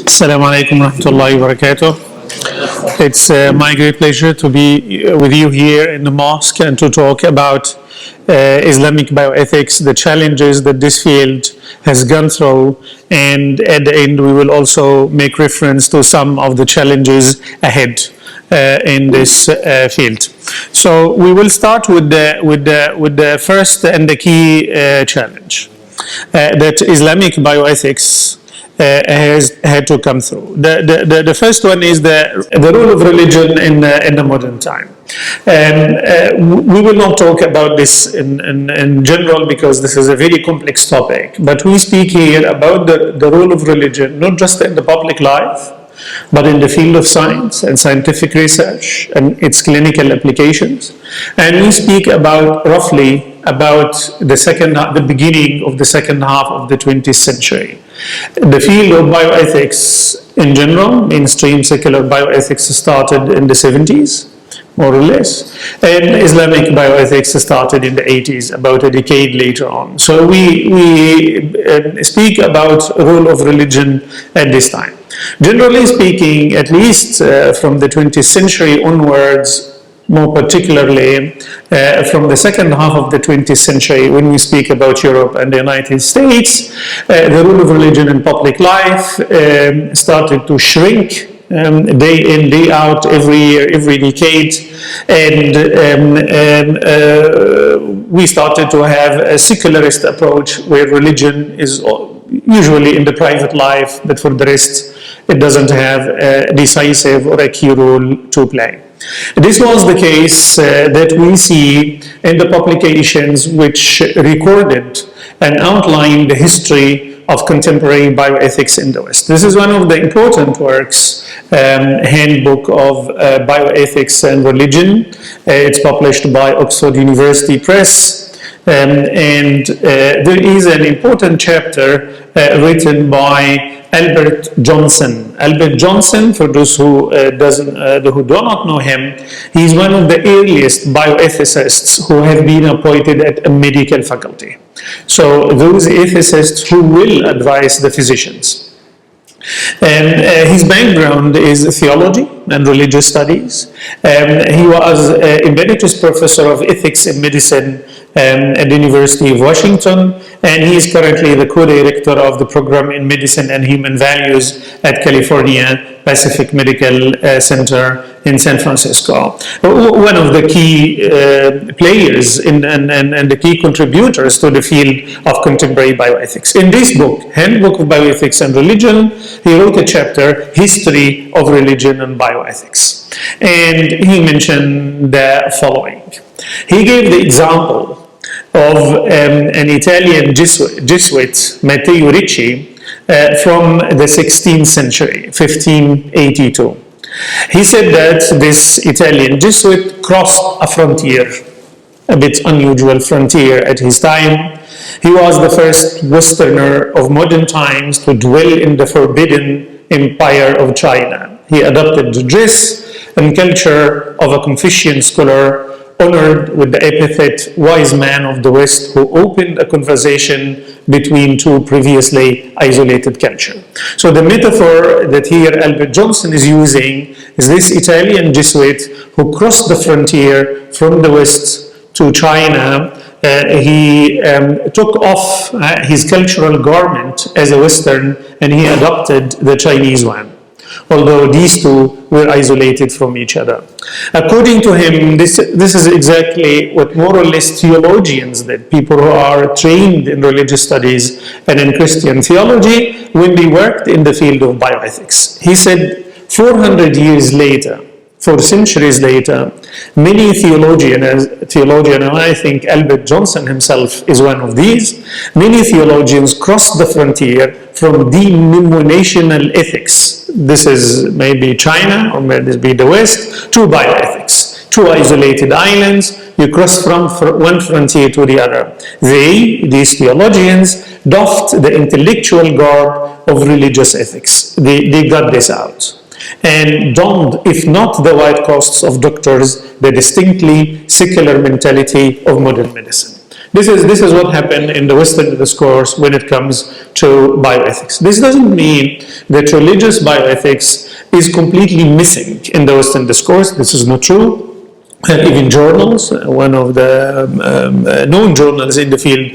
Assalamu alaikum warahmatullahi wabarakatuh. It's my great pleasure to be with you here in the mosque and to talk about Islamic bioethics, the challenges that this field has gone through, and at the end we will also make reference to some of the challenges ahead in this field. So we will start with the first and the key challenge that Islamic bioethics has had to come through. The first one is the role of religion in the modern time. We will not talk about this in general because this is a very complex topic, but we speak here about the role of religion, not just in the public life, but in the field of science and scientific research and its clinical applications. And we speak about roughly about the beginning of the second half of the 20th century. The field of bioethics in general, mainstream secular bioethics, started in the 70s, more or less, and Islamic bioethics started in the 80s, about a decade later on. So we speak about the role of religion at this time. Generally speaking, at least from the 20th century onwards, more particularly from the second half of the 20th century, when we speak about Europe and the United States, the role of religion in public life started to shrink day in, day out, every year, every decade, and we started to have a secularist approach where religion is usually in the private life, but for the rest, it doesn't have a decisive or a key role to play. This was the case that we see in the publications which recorded and outlined the history of contemporary bioethics in the West. This is one of the important works, Handbook of Bioethics and Religion. It's published by Oxford University Press. And there is an important chapter written by Albert Johnson. Albert Johnson, for those who do not know him, he's one of the earliest bioethicists who have been appointed at a medical faculty. So those ethicists who will advise the physicians. And his background is theology and religious studies. He was emeritus professor of ethics and medicine at the University of Washington, and he is currently the co-director of the program in medicine and human values at California Pacific Medical Center in San Francisco. One of the key players and the key contributors to the field of contemporary bioethics. In this book, Handbook of Bioethics and Religion, he wrote a chapter, History of Religion and Bioethics. And he mentioned the following. He gave the example of an Italian Jesuit, Matteo Ricci, from the 16th century, 1582. He said that this Italian Jesuit crossed a frontier, a bit unusual frontier at his time. He was the first Westerner of modern times to dwell in the forbidden empire of China. He adopted the dress and culture of a Confucian scholar, honored with the epithet wise man of the West, who opened a conversation between two previously isolated cultures. So the metaphor that here Albert Johnson is using is this Italian Jesuit who crossed the frontier from the West to China. He took off his cultural garment as a Western and he adopted the Chinese one, although these two were isolated from each other. According to him, this is exactly what more or less theologians did, people who are trained in religious studies and in Christian theology, when they worked in the field of bioethics. He said 400 years later, 4 centuries later, many theologians, and I think Albert Johnson himself is one of these, many theologians crossed the frontier from denominational ethics, this is maybe China or maybe the West, to bioethics, two isolated islands, you cross from one frontier to the other. These theologians, doffed the intellectual garb of religious ethics. They got this out. And donned, if not the white coats of doctors, the distinctly secular mentality of modern medicine. This is what happened in the Western discourse when it comes to bioethics. This doesn't mean that religious bioethics is completely missing in the Western discourse. This is not true. Even journals, one of the known journals in the field,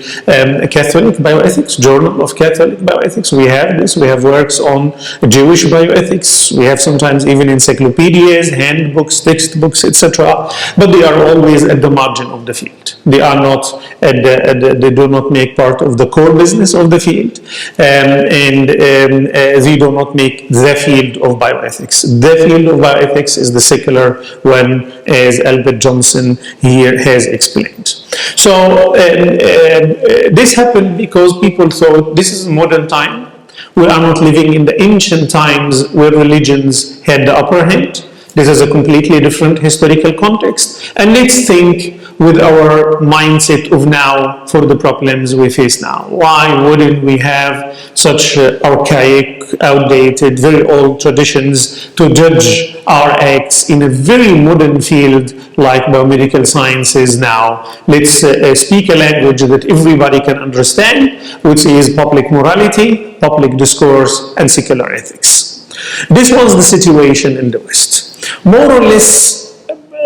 Catholic Bioethics, Journal of Catholic Bioethics, we have this. We have works on Jewish bioethics. We have sometimes even encyclopedias, handbooks, textbooks, etc. But they are always at the margin of the field. They are not they do not make part of the core business of the field, and they do not make the field of bioethics. The field of bioethics is the secular one, as Albert Johnson here has explained. So this happened because people thought this is modern time. We are not living in the ancient times where religions had the upper hand. This is a completely different historical context. And let's think with our mindset of now for the problems we face now. Why wouldn't we have such archaic, outdated, very old traditions to judge our acts in a very modern field like biomedical sciences now? Let's speak a language that everybody can understand, which is public morality, public discourse, and secular ethics. This was the situation in the West. More or less,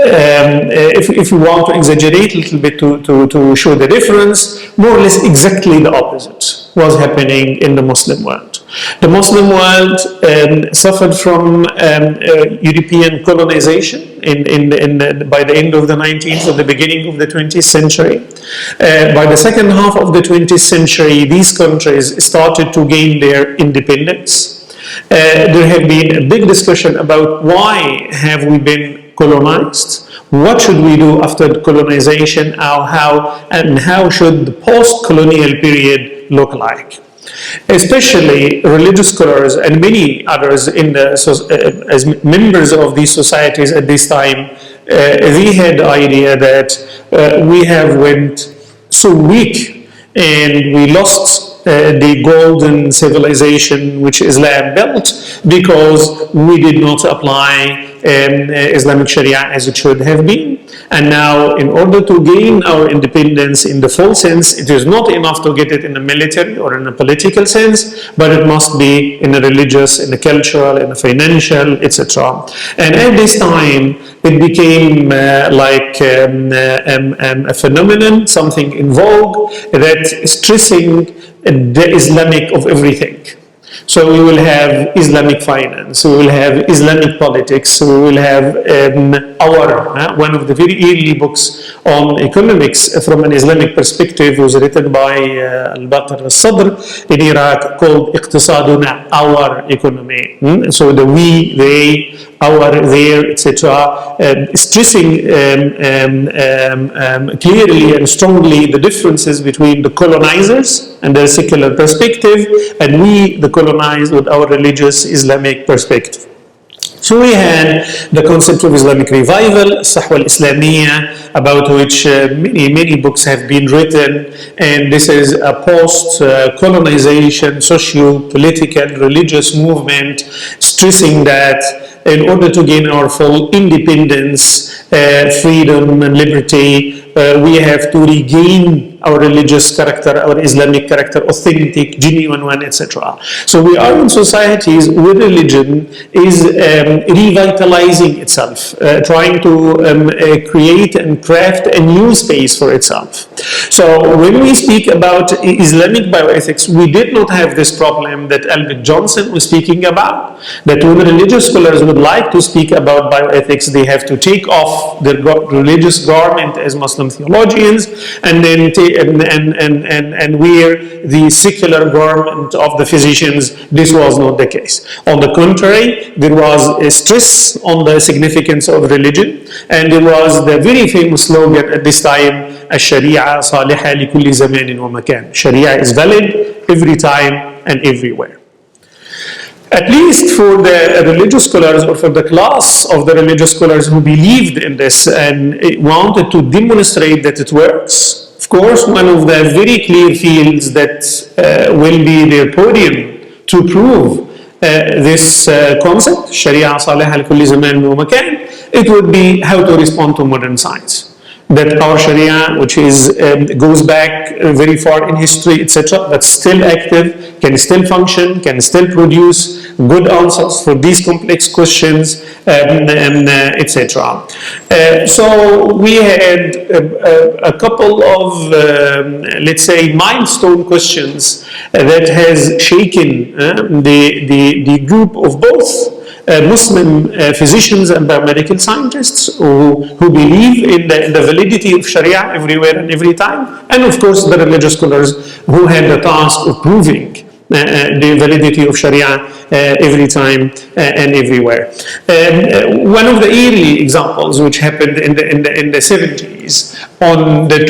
if we want to exaggerate a little bit to show the difference, more or less exactly the opposite was happening in the Muslim world. The Muslim world suffered from European colonization by the end of the 19th or the beginning of the 20th century. By the second half of the 20th century, these countries started to gain their independence. There have been a big discussion about why have we been colonized, what should we do after colonization, how should the post-colonial period look like. Especially religious scholars and many others as members of these societies at this time, they had the idea that we have went so weak and we lost the golden civilization which Islam built because we did not apply Islamic Sharia as it should have been. And now, in order to gain our independence in the full sense, it is not enough to get it in a military or in a political sense, but it must be in a religious, in a cultural, in a financial, etc. And at this time, it became like a phenomenon, something in vogue, that stressing the Islamic of everything. So we will have Islamic finance, we will have Islamic politics, we will have one of the very early books on economics from an Islamic perspective was written by Al-Baqir al-Sadr in Iraq called Iqtisaduna, our economy. So the we, they, our, their, etc. Stressing clearly and strongly the differences between the colonizers and their secular perspective, and we, the colonized, with our religious Islamic perspective. So we had the concept of Islamic revival, Sahwa al-Islamiyya, about which many books have been written, and this is a post-colonization, socio-political, religious movement stressing that in order to gain our full independence, freedom and liberty, we have to regain our religious character, our Islamic character, authentic, genuine one, etc. So we are in societies where religion is revitalizing itself, trying to create and craft a new space for itself. So when we speak about Islamic bioethics, we did not have this problem that Albert Johnson was speaking about, that when religious scholars would like to speak about bioethics, they have to take off their religious garment as Muslim theologians and then and wear the secular garment of the physicians. This was not the case. On the contrary, there was a stress on the significance of religion, and there was the very famous slogan at this time, الشريعة صالحة لكل زمان ومكان. Sharia is valid every time and everywhere. At least for the religious scholars, or for the class of the religious scholars who believed in this and wanted to demonstrate that it works. Of course, one of the very clear fields that will be their podium to prove this concept, Sharia Salih al-Kulli Zaman wa Makan, it would be how to respond to modern science. that our Sharia, which is goes back very far in history, etc., but still active, can still function, can still produce good answers for these complex questions, etc. So we had a couple of, let's say, milestone questions that has shaken the group of both Muslim physicians and biomedical scientists who believe in the validity of Sharia everywhere and every time, and of course the religious scholars who had the task of proving the validity of Sharia every time and everywhere. One of the early examples, which happened in the 70s, on the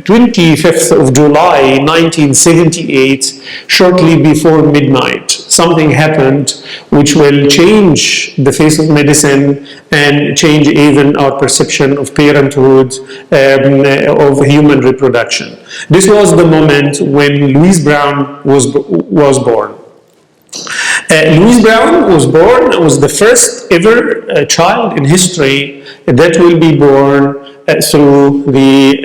25th of July 1978, shortly before midnight, something happened which will change the face of medicine and change even our perception of parenthood, of human reproduction. This was the moment when Louise Brown was born. Louise Brown was born, was the first ever child in history that will be born through the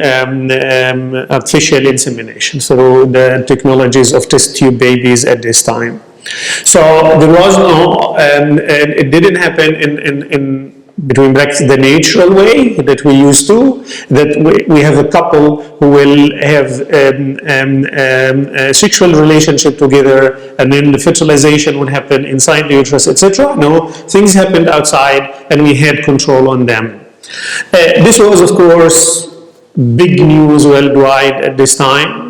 artificial insemination, through the technologies of test tube babies at this time. So there was no, it didn't happen in between brackets, the natural way that we used to, that we have a couple who will have a sexual relationship together and then the fertilization would happen inside the uterus, etc. No, things happened outside and we had control on them. This was, of course, big news worldwide at this time.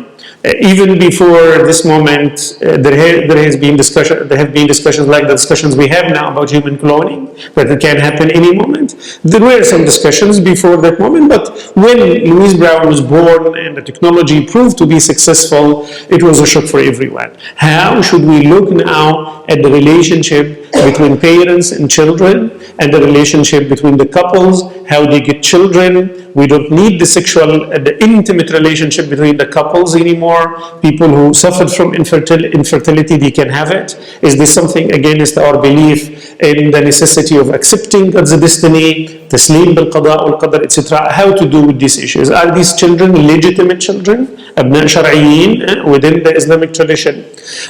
Even before this moment, there have been discussions like the discussions we have now about human cloning, that it can happen any moment. There were some discussions before that moment, but when Louise Brown was born and the technology proved to be successful, it was a shock for everyone. How should we look now at the relationship between parents and children, and the relationship between the couples, how they get children? We don't need the intimate relationship between the couples anymore. People who suffered from infertility, they can have it. Is this something against our belief in the necessity of accepting God's destiny, taslim bil qada wal qadar, etc.? How to do with these issues? Are these children legitimate children, abna shar'iyyin, within the Islamic tradition?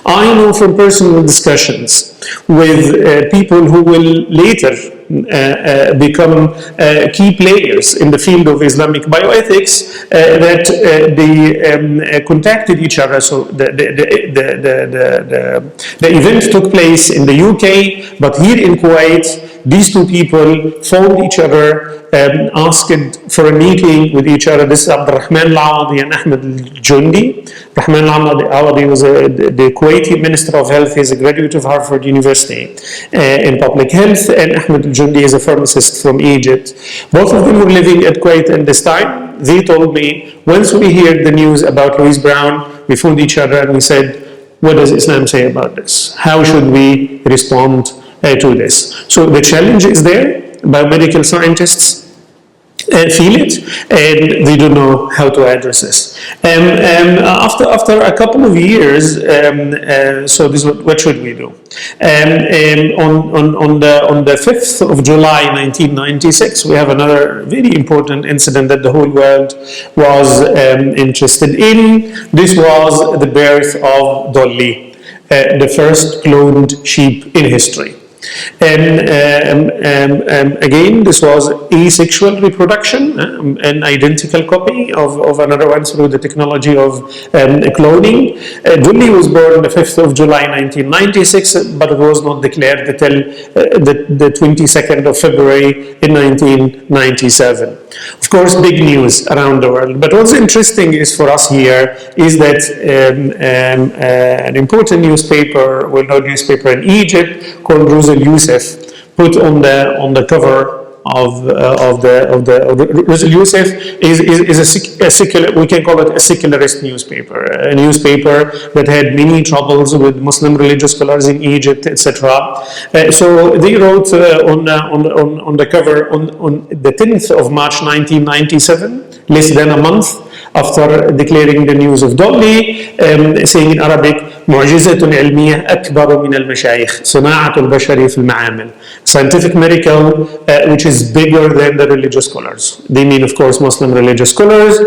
I know from personal discussions with people who will later become key players in the field of Islamic bioethics, that they contacted each other. So the event took place in the UK, but here in Kuwait, these two people phoned each other, asked for a meeting with each other. This is Abdurrahman Al-Awadi and Ahmed Al-Jundi. Rahman Al-Awadi was the Kuwaiti Minister of Health. He's a graduate of Harvard University in public health, and Ahmed Al-Jundi is a pharmacist from Egypt. Both of them were living at Kuwait at this time. They told me, once we heard the news about Louise Brown, we phoned each other and we said, what does Islam say about this? How should we respond to this? So the challenge is there. Biomedical scientists feel it, and they don't know how to address this. After a couple of years, so this, what should we do? On the 5th of July 1996, we have another very important incident that the whole world was interested in. This was the birth of Dolly, the first cloned sheep in history. And again, this was asexual reproduction, an identical copy of another one through the technology of cloning. Dolly was born the 5th of July 1996, but it was not declared until the 22nd of February in 1997. Of course, big news around the world. But what's interesting is for us here is that an important newspaper, well-known newspaper in Egypt called Youssef, put on the cover of the Youssef is a secular, we can call it a secularist newspaper, a newspaper that had many troubles with Muslim religious scholars in Egypt, etc. So they wrote on the cover on the 10th of March 1997, less than a month after declaring the news of Dolly, saying in Arabic, معجزة علمية أكبر من المشايخ صناعة البشر في المعامل. Scientific miracle which is bigger than the religious scholars. They mean, of course, Muslim religious scholars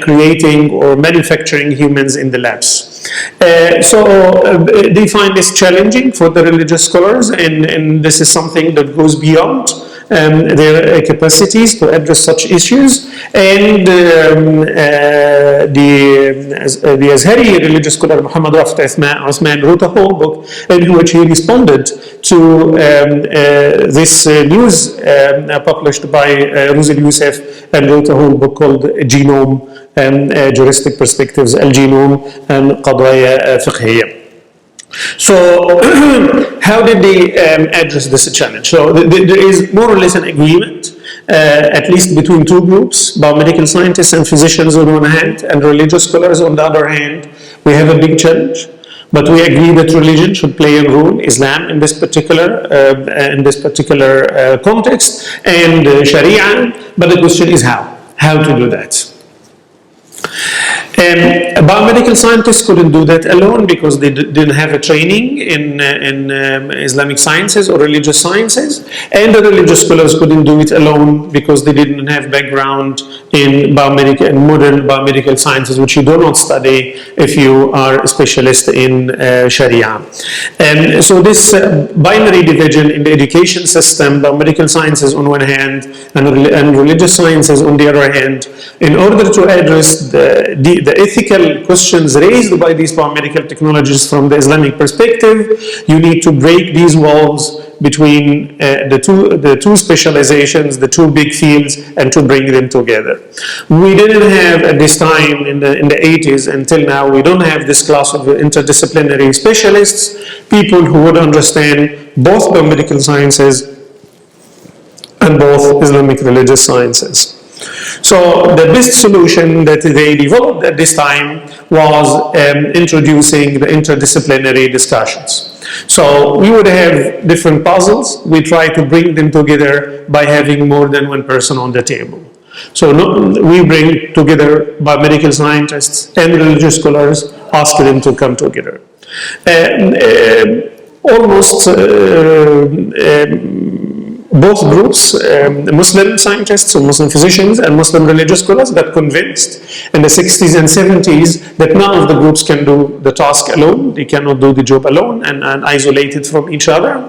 creating or manufacturing humans in the labs. They find this challenging for the religious scholars, and this is something that goes beyond their capacities to address such issues. And the Azhari religious scholar Mohamed Ghaly wrote a whole book in which he responded to this news published by Ruzil Youssef, and wrote a whole book called Genome Juristic Perspectives, Al-Genome and Qadaya Fiqhiyya. So how did they address this challenge? So there is more or less an agreement, at least between two groups, biomedical scientists and physicians on one hand, and religious scholars on the other hand. We have a big challenge, but we agree that religion should play a role, Islam in this particular context, and Sharia, but the question is how to do that. Biomedical scientists couldn't do that alone because they didn't have a training in Islamic sciences or religious sciences, and the religious scholars couldn't do it alone because they didn't have background in biomedical and modern biomedical sciences, which you do not study if you are a specialist in Sharia. And so this binary division in the education system, biomedical sciences on one hand and religious sciences on the other hand, in order to address the ethical questions raised by these biomedical technologies from the Islamic perspective, you need to break these walls between the two specializations, the two big fields, and to bring them together. We didn't have at this time in the 80s until now, we don't have this class of interdisciplinary specialists, people who would understand both biomedical sciences and both Islamic religious sciences. So the best solution that they developed at this time was introducing the interdisciplinary discussions. So we would have different puzzles. We try to bring them together by having more than one person on the table. So we bring together biomedical scientists and religious scholars, ask them to come together. Both groups, Muslim scientists or Muslim physicians and Muslim religious scholars, got convinced in the 60s and 70s that none of the groups can do the task alone. They cannot do the job alone and isolated from each other.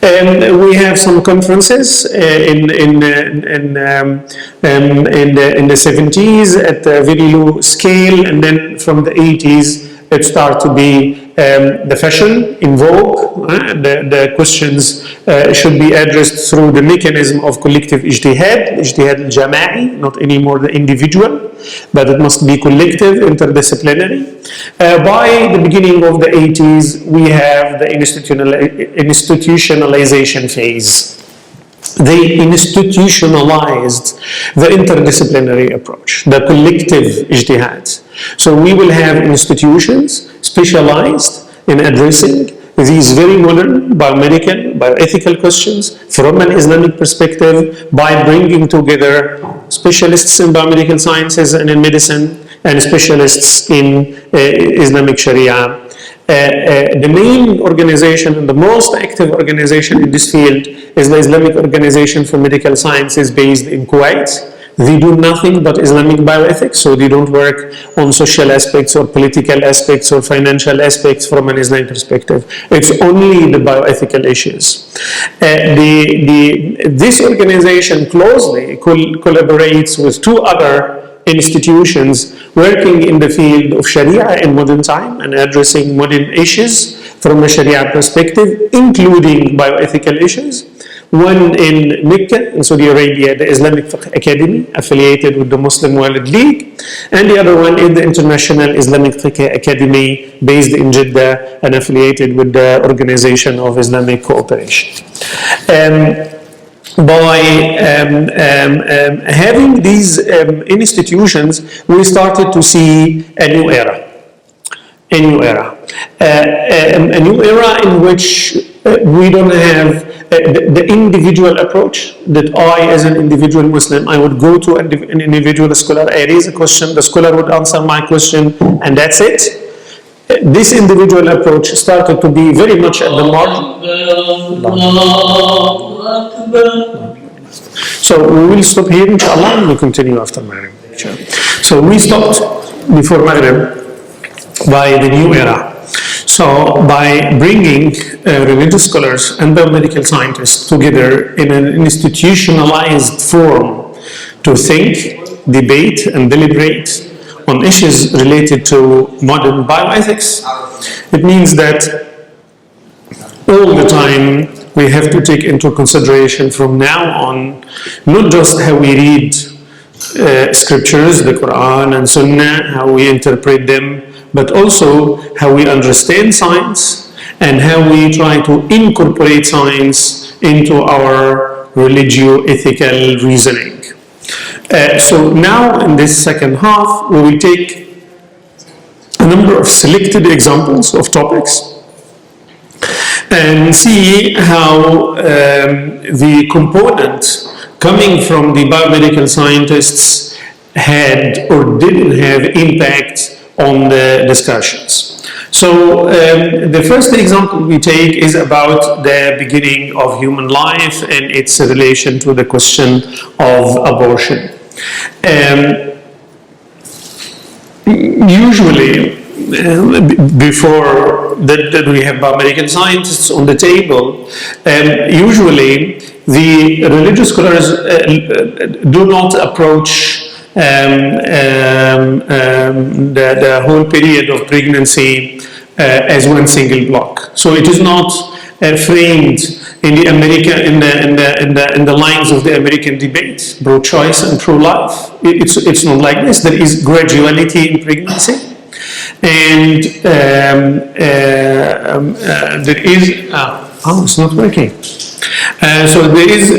We have some conferences in the 70s at a very low scale, and then from the 80s it started to be the fashion in vogue. The questions should be addressed through the mechanism of collective ijtihad al-jama'i, not anymore the individual, but it must be collective, interdisciplinary. By the beginning of the 80s, we have the institutionalization phase. They institutionalized the interdisciplinary approach, the collective ijtihad. So we will have institutions specialized in addressing these very modern biomedical, bioethical questions from an Islamic perspective by bringing together specialists in biomedical sciences and in medicine and specialists in Islamic Sharia. The main organization and the most active organization in this field is the Islamic Organization for Medical Sciences based in Kuwait. They do nothing but Islamic bioethics, so they don't work on social aspects or political aspects or financial aspects from an Islamic perspective. It's only the bioethical issues. This organization closely collaborates with two other institutions working in the field of Sharia in modern time and addressing modern issues from a Sharia perspective, including bioethical issues. One in Mecca, in Saudi Arabia, the Islamic Fiqh Academy, affiliated with the Muslim World League, and the other one in the International Islamic Fiqh Academy, based in Jeddah and affiliated with the Organization of Islamic Cooperation. By having these institutions, we started to see a new era. A new era in which we don't have the individual approach that I, as an individual Muslim, I would go to an individual scholar, I raise a question, the scholar would answer my question, and that's it. This individual approach started to be very much at the margin. So we will stop here, inshallah, and we'll continue after Maghrib. So we stopped before Maghrib by the new era. So by bringing religious scholars and biomedical scientists together in an institutionalized forum to think, debate, and deliberate on issues related to modern bioethics, it means that all the time we have to take into consideration from now on not just how we read scriptures, the Quran and Sunnah, how we interpret them, but also how we understand science and how we try to incorporate science into our religio-ethical reasoning. So now in this second half, we will take a number of selected examples of topics and see how the component coming from the biomedical scientists had or didn't have impact on the discussions. So the first example we take is about the beginning of human life and its relation to the question of abortion. Usually, before that we have biomedical scientists on the table, usually the religious scholars do not approach the whole period of pregnancy as one single block. So it is not framed in the in the lines of the American debate, pro-choice and pro-life. It's not like this. There is graduality in pregnancy, and there is it's not working. So there is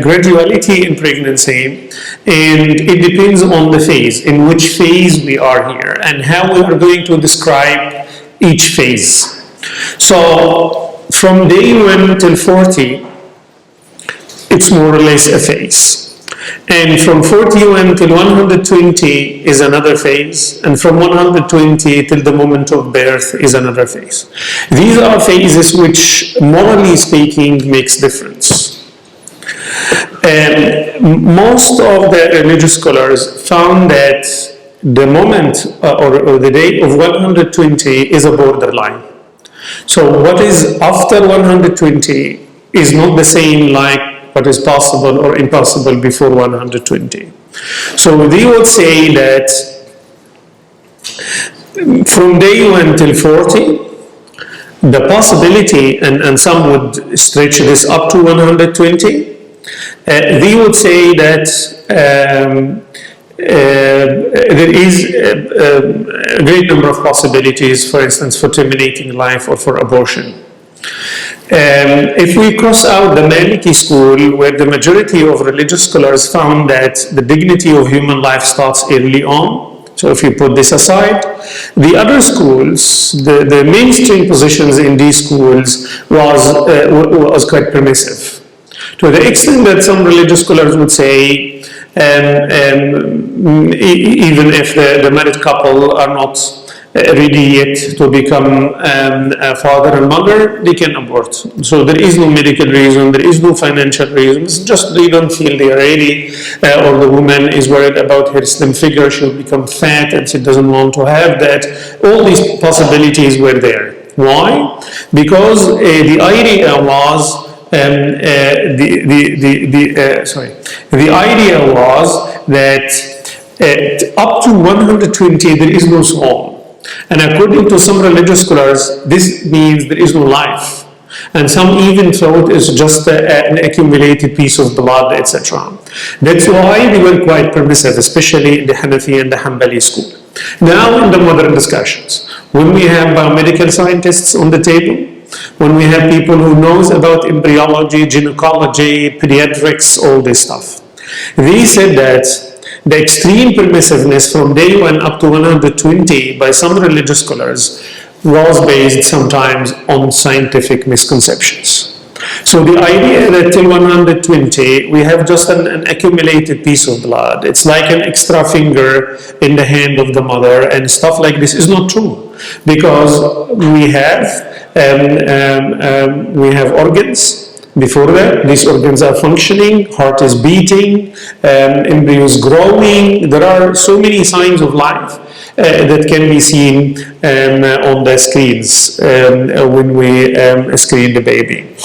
graduality in pregnancy, and it depends on the phase, in which phase we are here, and how we are going to describe each phase. So from day 1 till 40, it's more or less a phase. And from 41 till 120 is another phase, and from 120 till the moment of birth is another phase. These are phases which, morally speaking, makes difference. And most of the religious scholars found that the moment or the day of 120 is a borderline. So what is after 120 is not the same like what is possible or impossible before 120. So they would say that from day 1 till 40, the possibility, and some would stretch this up to 120, they would say that there is a great number of possibilities, for instance, for terminating life or for abortion. If we cross out the Maliki school, where the majority of religious scholars found that the dignity of human life starts early on, so if you put this aside, the other schools, the mainstream positions in these schools was quite permissive. To the extent that some religious scholars would say, even if the married couple are not ready yet to become a father and mother, they can abort. So there is no medical reason, there is no financial reason. It's just they don't feel they are ready, or the woman is worried about her slim figure, she'll become fat and she doesn't want to have that. All these possibilities were there. Why? Because the idea was the idea was that up to 120 there is no soul. And according to some religious scholars, this means there is no life. And some even thought it's just an accumulated piece of blood, etc. That's why they were quite permissive, especially in the Hanafi and the Hanbali school. Now in the modern discussions, when we have biomedical scientists on the table, when we have people who knows about embryology, gynecology, pediatrics, all this stuff, they said that the extreme permissiveness from day 1 up to 120 by some religious scholars was based sometimes on scientific misconceptions. So the idea that till 120 we have just an accumulated piece of blood, it's like an extra finger in the hand of the mother and stuff like this, is not true, because we have organs. Before that, these organs are functioning, heart is beating, embryo is growing. There are so many signs of life that can be seen on the screens when we screen the baby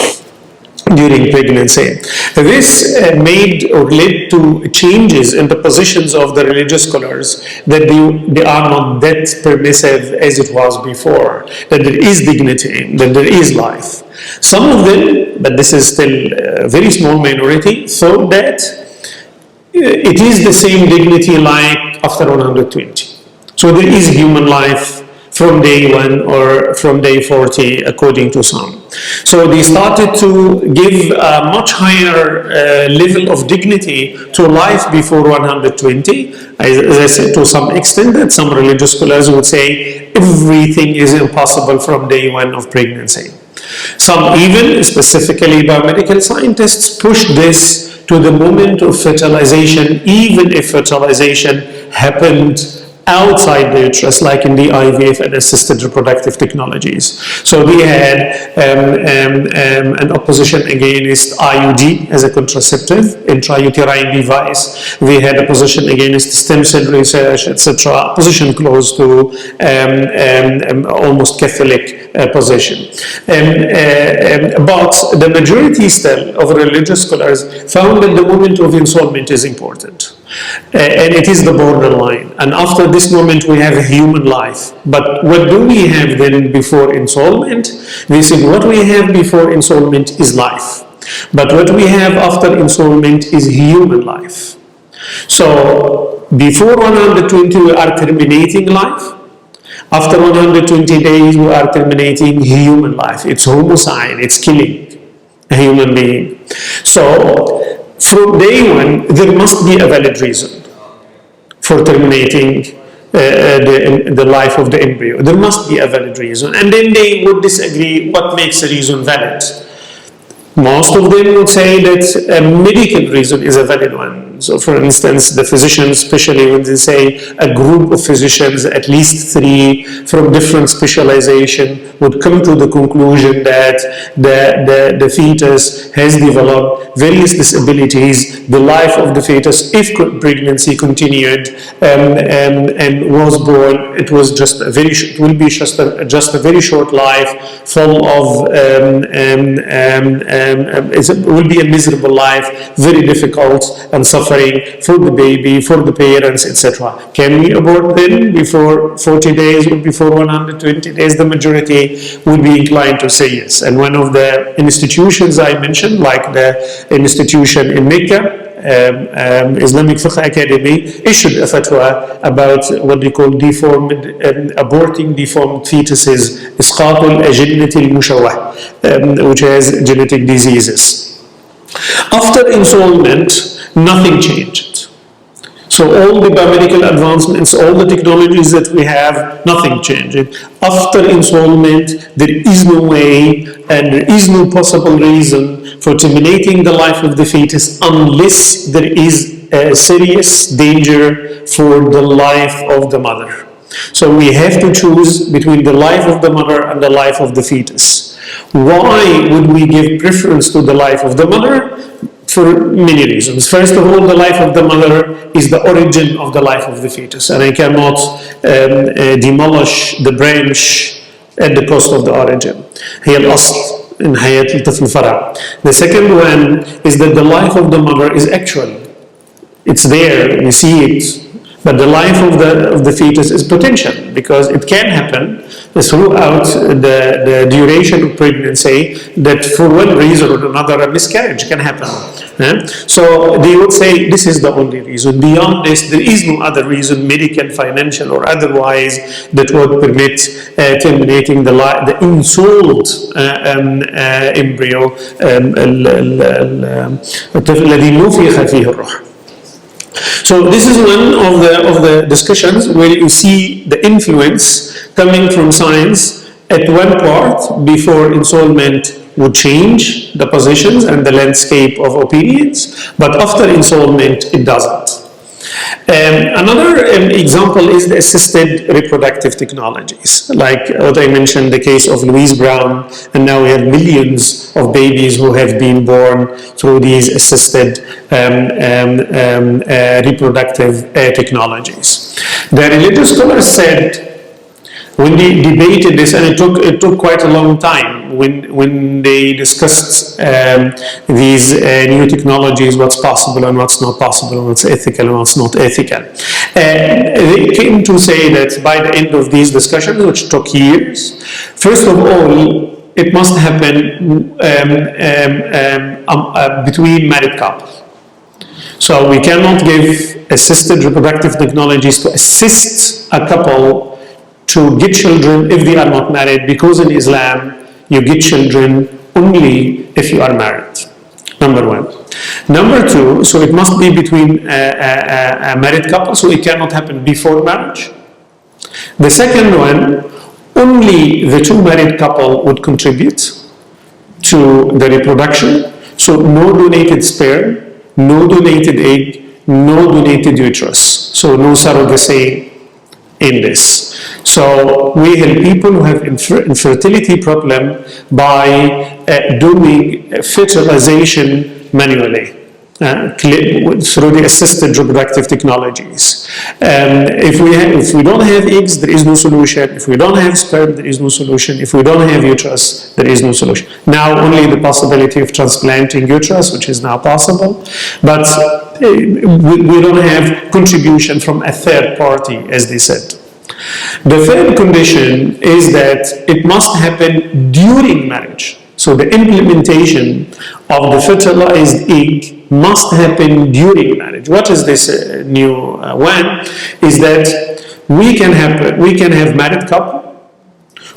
during pregnancy. This made or led to changes in the positions of the religious scholars, that they are not that permissive as it was before, that there is dignity, that there is life. Some of them, but this is still a very small minority, thought that it is the same dignity like after 120. So there is human life from day 1 or from day 40, according to some. So they started to give a much higher level of dignity to life before 120. As I said, to some extent, that some religious scholars would say everything is impossible from day 1 of pregnancy. Some even, specifically biomedical scientists, push this to the moment of fertilization, even if fertilization happened outside the uterus, like in the IVF and assisted reproductive technologies. So we had an opposition against IUD as a contraceptive, intrauterine device. We had a position against stem cell research, etc. Position close to almost Catholic position. But the majority still of religious scholars found that the moment of ensoulment is important. And it is the borderline. And after this moment, we have a human life. But what do we have then before ensoulment? They said what we have before ensoulment is life. But what we have after ensoulment is human life. So before 120, we are terminating life. After 120 days, we are terminating human life. It's homicide, it's killing a human being. So from day 1, there must be a valid reason for terminating the life of the embryo. There must be a valid reason. And then they would disagree what makes a reason valid. Most of them would say that a medical reason is a valid one. So for instance, the physicians, especially when they say a group of physicians, at least 3 from different specialization, would come to the conclusion that the fetus has developed various disabilities. The life of the fetus, if pregnancy continued and was born, it was just a very, it will be just a very short life, full of it will be a miserable life, very difficult and suffering for the baby, for the parents, etc. Can we abort them before 40 days or before 120 days? The majority would be inclined to say yes. And one of the institutions I mentioned, like the institution in Mecca, Islamic Fiqh Academy, issued a fatwa about what they call aborting deformed fetuses, isqatul ajinnati al-mushawwah, which has genetic diseases. After ensoulment, nothing changed. So all the biomedical advancements, all the technologies that we have, nothing changed. After ensoulment, there is no way and there is no possible reason for terminating the life of the fetus unless there is a serious danger for the life of the mother. So we have to choose between the life of the mother and the life of the fetus. Why would we give preference to the life of the mother? For many reasons. First of all, the life of the mother is the origin of the life of the fetus, and I cannot demolish the branch at the cost of the origin. هي الأصل in حياة الطفل فرع. The second one is that the life of the mother is actual. It's there, we see it. But the life of the fetus is potential, because it can happen throughout the duration of pregnancy that for one reason or another a miscarriage can happen. So they would say this is the only reason. Beyond this, there is no other reason, medical, financial, or otherwise, that would permit terminating the ensouled embryo الذي نفخ فيه الروح. So this is one of the discussions where you see the influence coming from science at one part before ensoulment would change the positions and the landscape of opinions, but after ensoulment it doesn't. Another example is the assisted reproductive technologies, like what I mentioned, the case of Louise Brown, and now we have millions of babies who have been born through these assisted reproductive technologies. The religious scholars said, when they debated this, and it took quite a long time when they discussed these new technologies, what's possible and what's not possible, and what's ethical and what's not ethical. They came to say that by the end of these discussions, which took years, first of all, it must happen between married couples. So we cannot give assisted reproductive technologies to assist a couple to get children if they are not married, because in Islam you get children only if you are married. Number one. Number two, so it must be between a married couple, so it cannot happen before marriage. The second one, only the two married couple would contribute to the reproduction, so no donated sperm, no donated egg, no donated uterus, so no surrogacy in this. So we help people who have infertility problem by doing fertilization manually through the assisted reproductive technologies. If we don't have eggs, there is no solution. If we don't have sperm, there is no solution. If we don't have uterus, there is no solution. Now only the possibility of transplanting uterus, which is now possible, but we don't have contribution from a third party, as they said. The third condition is that it must happen during marriage. So the implementation of the fertilized egg must happen during marriage. What is this new one? Is that we can have married couple.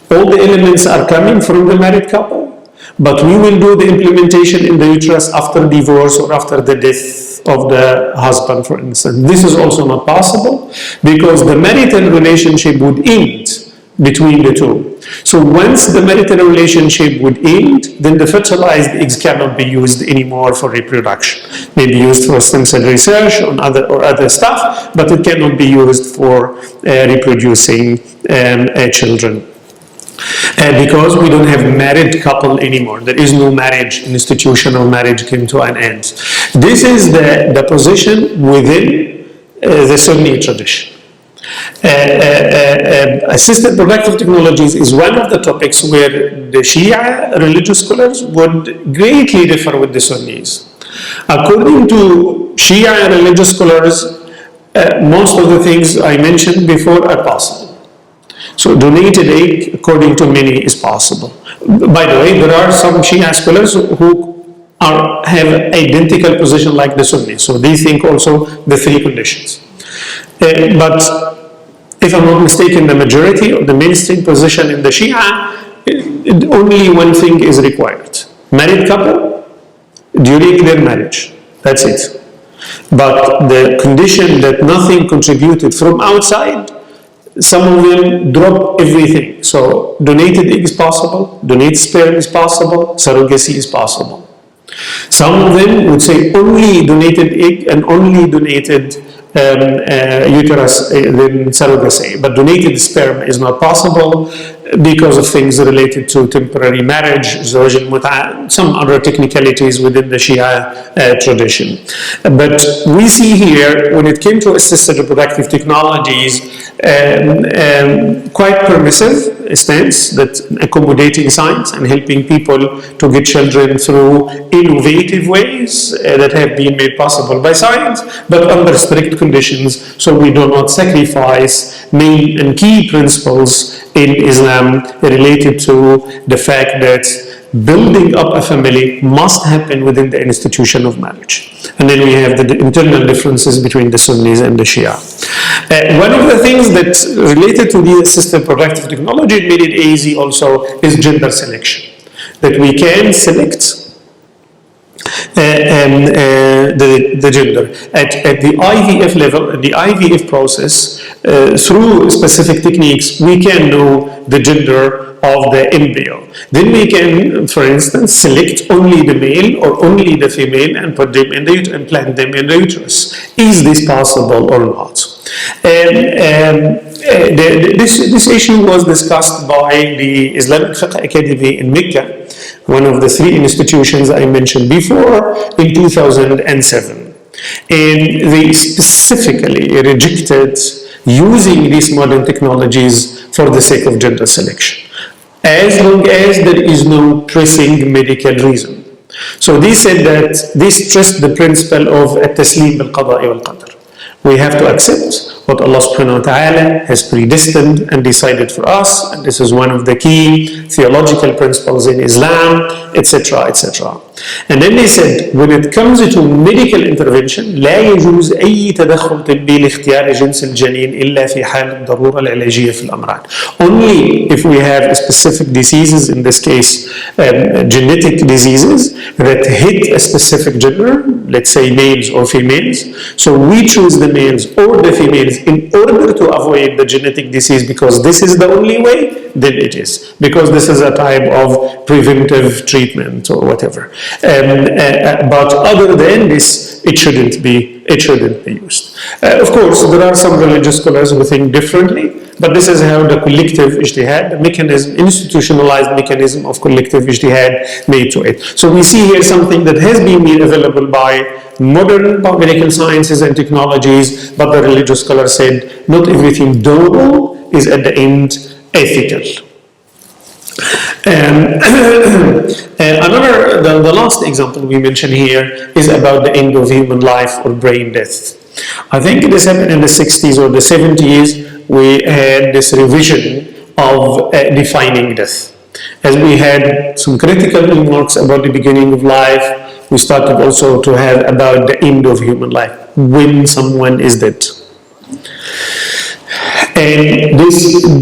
All the elements are coming from the married couple, but we will do the implementation in the uterus after divorce or after the death of the husband, for instance. This is also not possible because the marital relationship would end between the two. So once the marital relationship would end, then the fertilized eggs cannot be used anymore for reproduction. May be used for stem cell research on other stuff, but it cannot be used for reproducing children. Because we don't have married couple anymore. There is no marriage, institution of marriage came to an end. This is the position within the Sunni tradition. Assisted reproductive technologies is one of the topics where the Shia religious scholars would greatly differ with the Sunnis. According to Shia religious scholars, most of the things I mentioned before are possible. So donated egg, according to many, is possible. By the way, there are some Shia scholars who have identical position like the Sunnis. So they think also the three conditions. But if I'm not mistaken, the majority of the mainstream position in the Shia, only one thing is required. Married couple during their marriage. That's it. But the condition that nothing contributed from outside, some of them drop everything. So donated egg is possible, donated sperm is possible, surrogacy is possible. Some of them would say only donated egg and only donated uterus in surrogacy, but donated sperm is not possible because of things related to temporary marriage, some other technicalities within the Shia tradition. But we see here, when it came to assisted reproductive technologies, quite permissive stance that accommodating science and helping people to get children through innovative ways that have been made possible by science, but under strict conditions, so we do not sacrifice main and key principles in Islam related to the fact that building up a family must happen within the institution of marriage. And then we have the internal differences between the Sunnis and the Shia. One of the things that related to the assisted reproductive technology made it easy also is gender selection. That we can select the gender. At the IVF level, the IVF process, through specific techniques, we can know the gender of the embryo. Then we can, for instance, select only the male or only the female and put them in the and plant them in the uterus. Is this possible or not? This issue was discussed by the Islamic Fiqh Academy in Mecca, one of the three institutions I mentioned before, in 2007. And they specifically rejected using these modern technologies for the sake of gender selection, as long as there is no pressing medical reason. So they said that they stressed the principle of at-taslim bil-qada'i wal-qadr. We have to accept what Allah subhanahu wa ta'ala has predestined and decided for us, and this is one of the key theological principles in Islam, etc., etc. And then they said, when it comes to medical intervention, لا يجوز أي تدخل طبي لاختيار جنس الجنين إلا في حال الضرورة العلاجية في الأمراض. Only if we have specific diseases, in this case genetic diseases that hit a specific gender, let's say males or females, so we choose the males or the females in order to avoid the genetic disease because this is the only way, then it is. Because this is a type of preventive treatment or whatever. But other than this, it shouldn't be used. Of course, there are some religious scholars who think differently, but this is how the collective ijtihad, the mechanism, institutionalized mechanism of collective ijtihad made to it. So we see here something that has been made available by modern medical sciences and technologies, but the religious scholar said not everything doable is at the end ethical. The last example we mention here is about the end of human life or brain death. I think this happened in the 60s or the 70s. We had this revision of defining death. As we had some critical remarks about the beginning of life, we started also to have about the end of human life, when someone is dead. And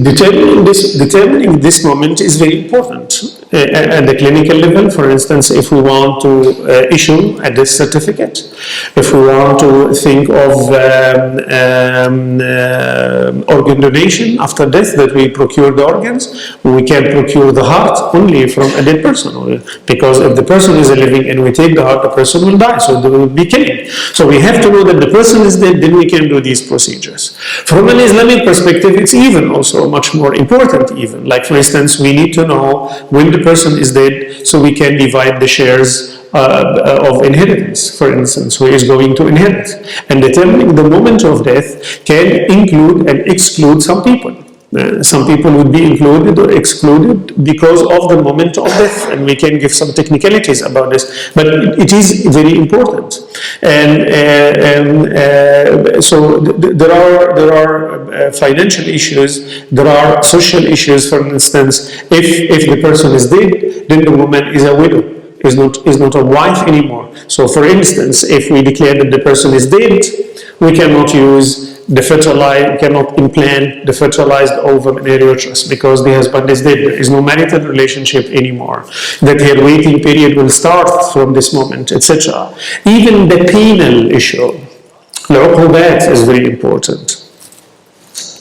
determining this moment is very important. At the clinical level, for instance, if we want to issue a death certificate, if we want to think of organ donation after death, that we procure the organs, we can procure the heart only from a dead person, because if the person is living and we take the heart, the person will die, so there will be killing. So we have to know that the person is dead, then we can do these procedures. From an Islamic perspective, it's even also much more important even. Like for instance, we need to know when the person is dead so we can divide the shares of inheritance, for instance, who is going to inherit. And determining the moment of death can include and exclude some people. Some people would be included or excluded because of the moment of death, and we can give some technicalities about this, but it is very important. And so there are financial issues, there are social issues. For instance, if the person is dead, then the woman is a widow, is not a wife anymore. So for instance, if we declare that the person is dead, we cannot use cannot implant the fertilized ovum in her uterus because the husband is dead. There is no marital relationship anymore. That her waiting period will start from this moment, etc. Even the penal issue, al-uqubat, is very important.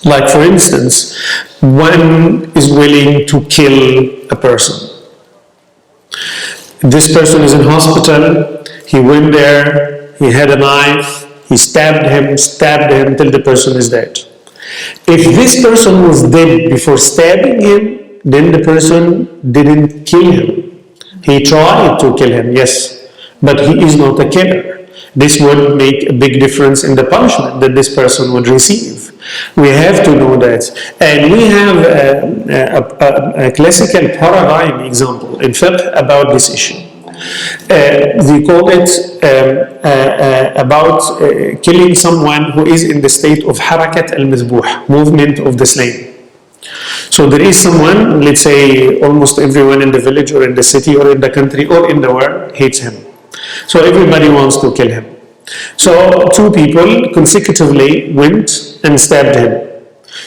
Like for instance, one is willing to kill a person. This person is in hospital, he went there, he had a knife, he stabbed him till the person is dead. If this person was dead before stabbing him, then the person didn't kill him. He tried to kill him, yes, but he is not a killer. This would make a big difference in the punishment that this person would receive. We have to know that. And we have a classical paradigm example in fiqh about this issue. We call it about killing someone who is in the state of harakat al-mazbuh, movement of the slain. So there is someone, let's say almost everyone in the village or in the city or in the country or in the world hates him. So everybody wants to kill him. So two people consecutively went and stabbed him.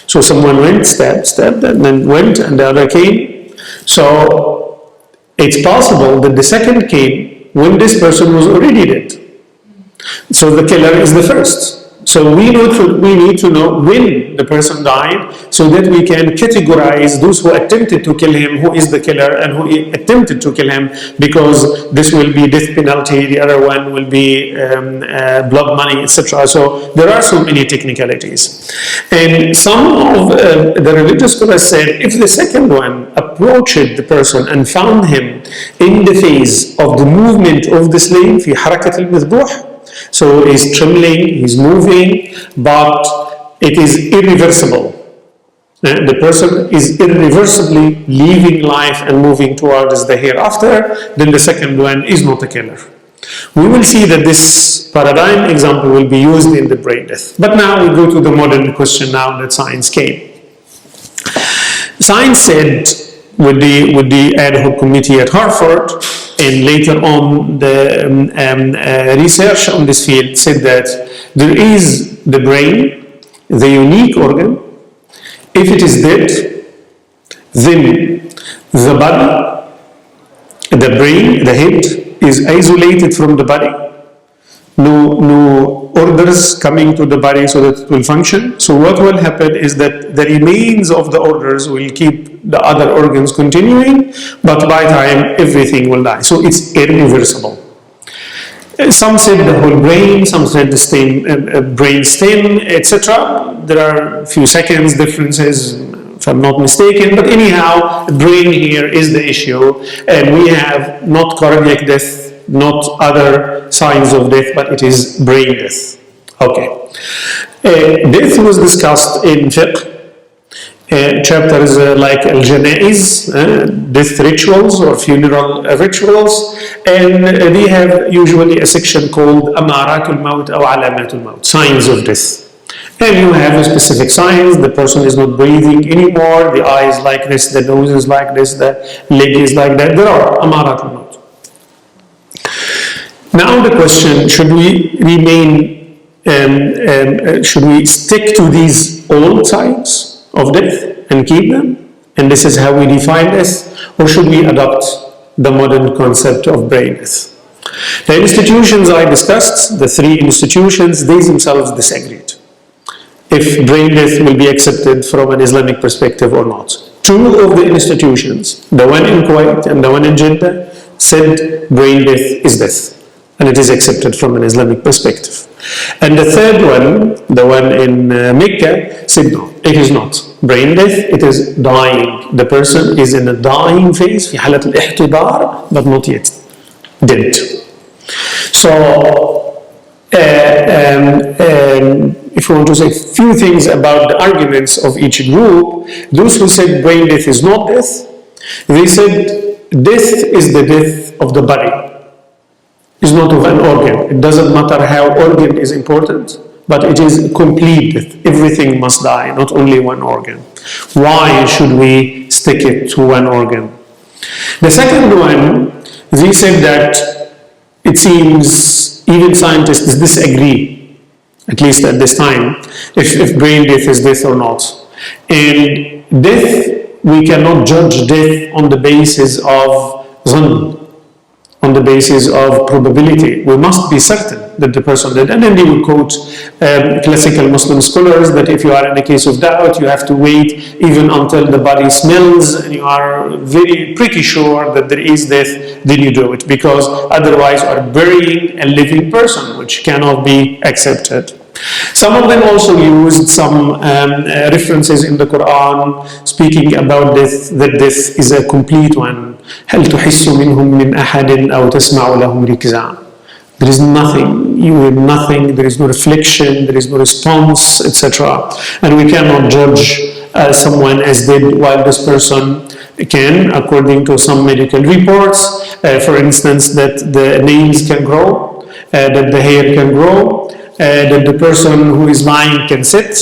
So someone went, stabbed, and then went, and the other came. So it's possible that the second came when this person was already dead. So the killer is the first. So we need to know when the person died, so that we can categorize those who attempted to kill him, who is the killer and who attempted to kill him, because this will be death penalty, the other one will be blood money, etc. So there are so many technicalities. And some of the religious scholars said, if the second one approached the person and found him in the phase of the movement of the slave, في حركة المذبوح, so he's trembling, he's moving, but it is irreversible. The person is irreversibly leaving life and moving towards the hereafter, then the second one is not a killer. We will see that this paradigm example will be used in the brain death. But now we go to the modern question now that science came. Science said, with the ad hoc committee at Harvard, and later on the research on this field said that there is the brain, the unique organ. If it is dead, then the body, the brain, the head is isolated from the body. No orders coming to the body so that it will function. So what will happen is that the remains of the orders will keep the other organs continuing, but by time everything will die. So it's irreversible. Some said the whole brain, some said the stem, brain stem, etc. There are a few seconds differences, if I'm not mistaken, but anyhow, brain here is the issue, and we have not cardiac death, not other signs of death, but it is brain death. Okay. Death was discussed in fiqh. Chapters like al-janaiz, death rituals or funeral rituals, and they have usually a section called amaratul maut or alamatul maut, signs of death. And you have a specific signs, the person is not breathing anymore, the eye is like this, the nose is like this, the leg is like that. There are amaratul maut. Now the question, should we remain, should we stick to these old signs of death and keep them, and this is how we define death, or should we adopt the modern concept of brain death? The institutions I discussed, the three institutions, they themselves disagreed if brain death will be accepted from an Islamic perspective or not. Two of the institutions, the one in Kuwait and the one in Jeddah, said brain death is death, and it is accepted from an Islamic perspective. And the third one, the one in Mecca, said no, it is not brain death, it is dying. The person is in a dying phase, في حالة الاحتضار, but not yet dead. So, if we want to say a few things about the arguments of each group, those who said brain death is not death, they said death is the death of the body, is not of an organ. It doesn't matter how organ is important, but it is complete death. Everything must die, not only one organ. Why should we stick it to one organ? The second one, they said that it seems even scientists disagree, at least at this time, if brain death is death or not. And death, we cannot judge death on the basis of zan, on the basis of probability. We must be certain that the person did. And then they will quote classical Muslim scholars that if you are in a case of doubt, you have to wait even until the body smells and you are pretty sure that there is death, then you do it, because otherwise you are burying a living person, which cannot be accepted. Some of them also used some references in the Quran speaking about death, that death is a complete one. هل تحس منهم من أحد أو تسمع لهم ركزا. There is nothing, you have nothing, there is no reflection, there is no response, etc. And we cannot judge someone as dead while this person can, according to some medical reports, for instance, that the nails can grow, that the hair can grow, that the person who is lying can sit,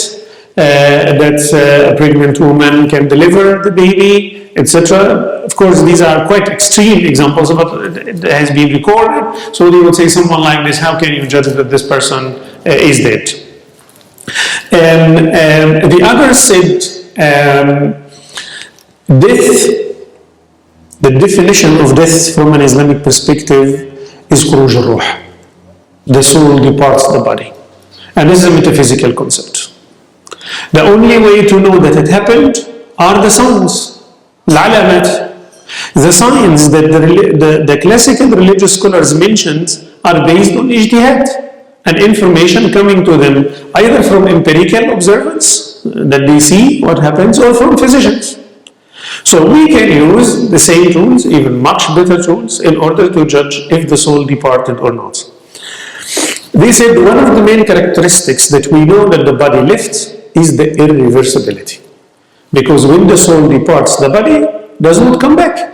that a pregnant woman can deliver the baby, etc. Of course, these are quite extreme examples, but it has been recorded. So they would say someone like this, how can you judge that this person is dead? The others said death, the definition of death from an Islamic perspective is khuruj al-ruh. The soul departs the body. And this is a metaphysical concept. The only way to know that it happened are the signs, al-alamat. The signs that the classical religious scholars mentioned are based on ijtihad and information coming to them either from empirical observance that they see what happens or from physicians. So we can use the same tools, even much better tools, in order to judge if the soul departed or not. They said one of the main characteristics that we know that the body left is the irreversibility. Because when the soul departs, the body does not come back.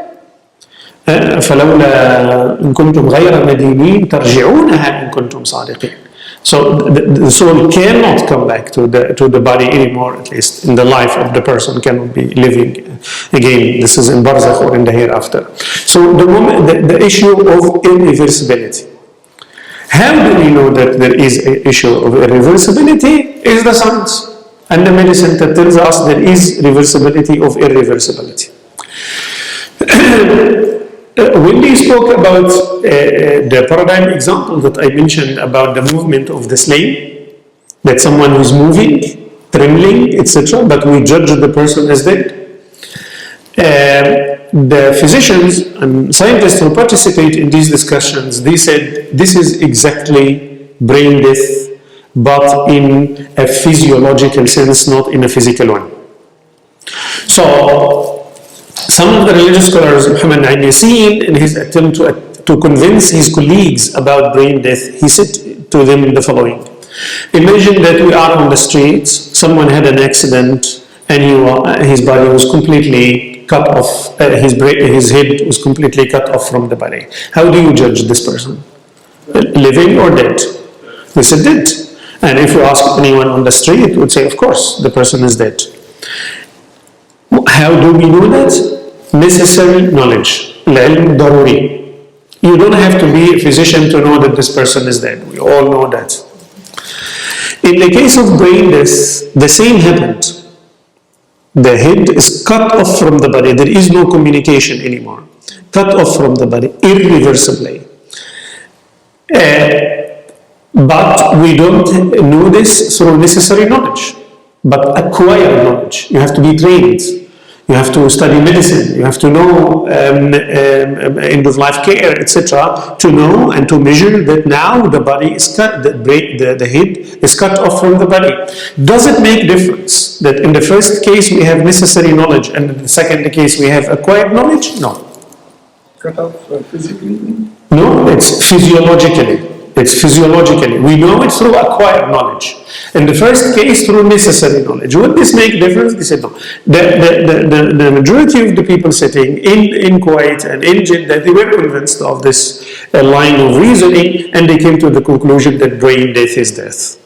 فلولا إن كنتم غير مدينين ترجعونها إن كنتم صادقين. So the soul cannot come back to the body anymore, at least in the life of the person cannot be living again. This is in barzakh or in the hereafter. So the issue of irreversibility. How do we know that there is an issue of irreversibility? Is the science and the medicine that tells us there is reversibility of irreversibility. When we spoke about the paradigm example that I mentioned about the movement of the slave, that someone who's moving, trembling, etc., but we judge the person as dead. The physicians and scientists who participate in these discussions, they said this is exactly brain death, but in a physiological sense, not in a physical one. So, some of the religious scholars, Mohamed Ghaly, in his attempt to convince his colleagues about brain death, he said to them the following. Imagine that we are on the streets, someone had an accident, and his body was completely cut off, his head was completely cut off from the body. How do you judge this person? Living or dead? They said dead. And if you ask anyone on the street, it would say, of course, the person is dead. How do we know that? Necessary knowledge. العلم ضروري. You don't have to be a physician to know that this person is dead. We all know that. In the case of brain death, the same happened. The head is cut off from the body. There is no communication anymore. Cut off from the body, irreversibly. But we don't know this through necessary knowledge, but acquired knowledge. You have to be trained. You have to study medicine. You have to know end-of-life care, etc., to know and to measure that now the body is cut, the head is cut off from the body. Does it make difference that in the first case we have necessary knowledge and in the second case we have acquired knowledge? No. Cut off physically? No, it's physiologically. It's physiologically. We know it through acquired knowledge. In the first case, through necessary knowledge. Would this make difference? They said no. The majority of the people sitting in Kuwait and in Jeddah, they were convinced of this line of reasoning, and they came to the conclusion that brain death is death.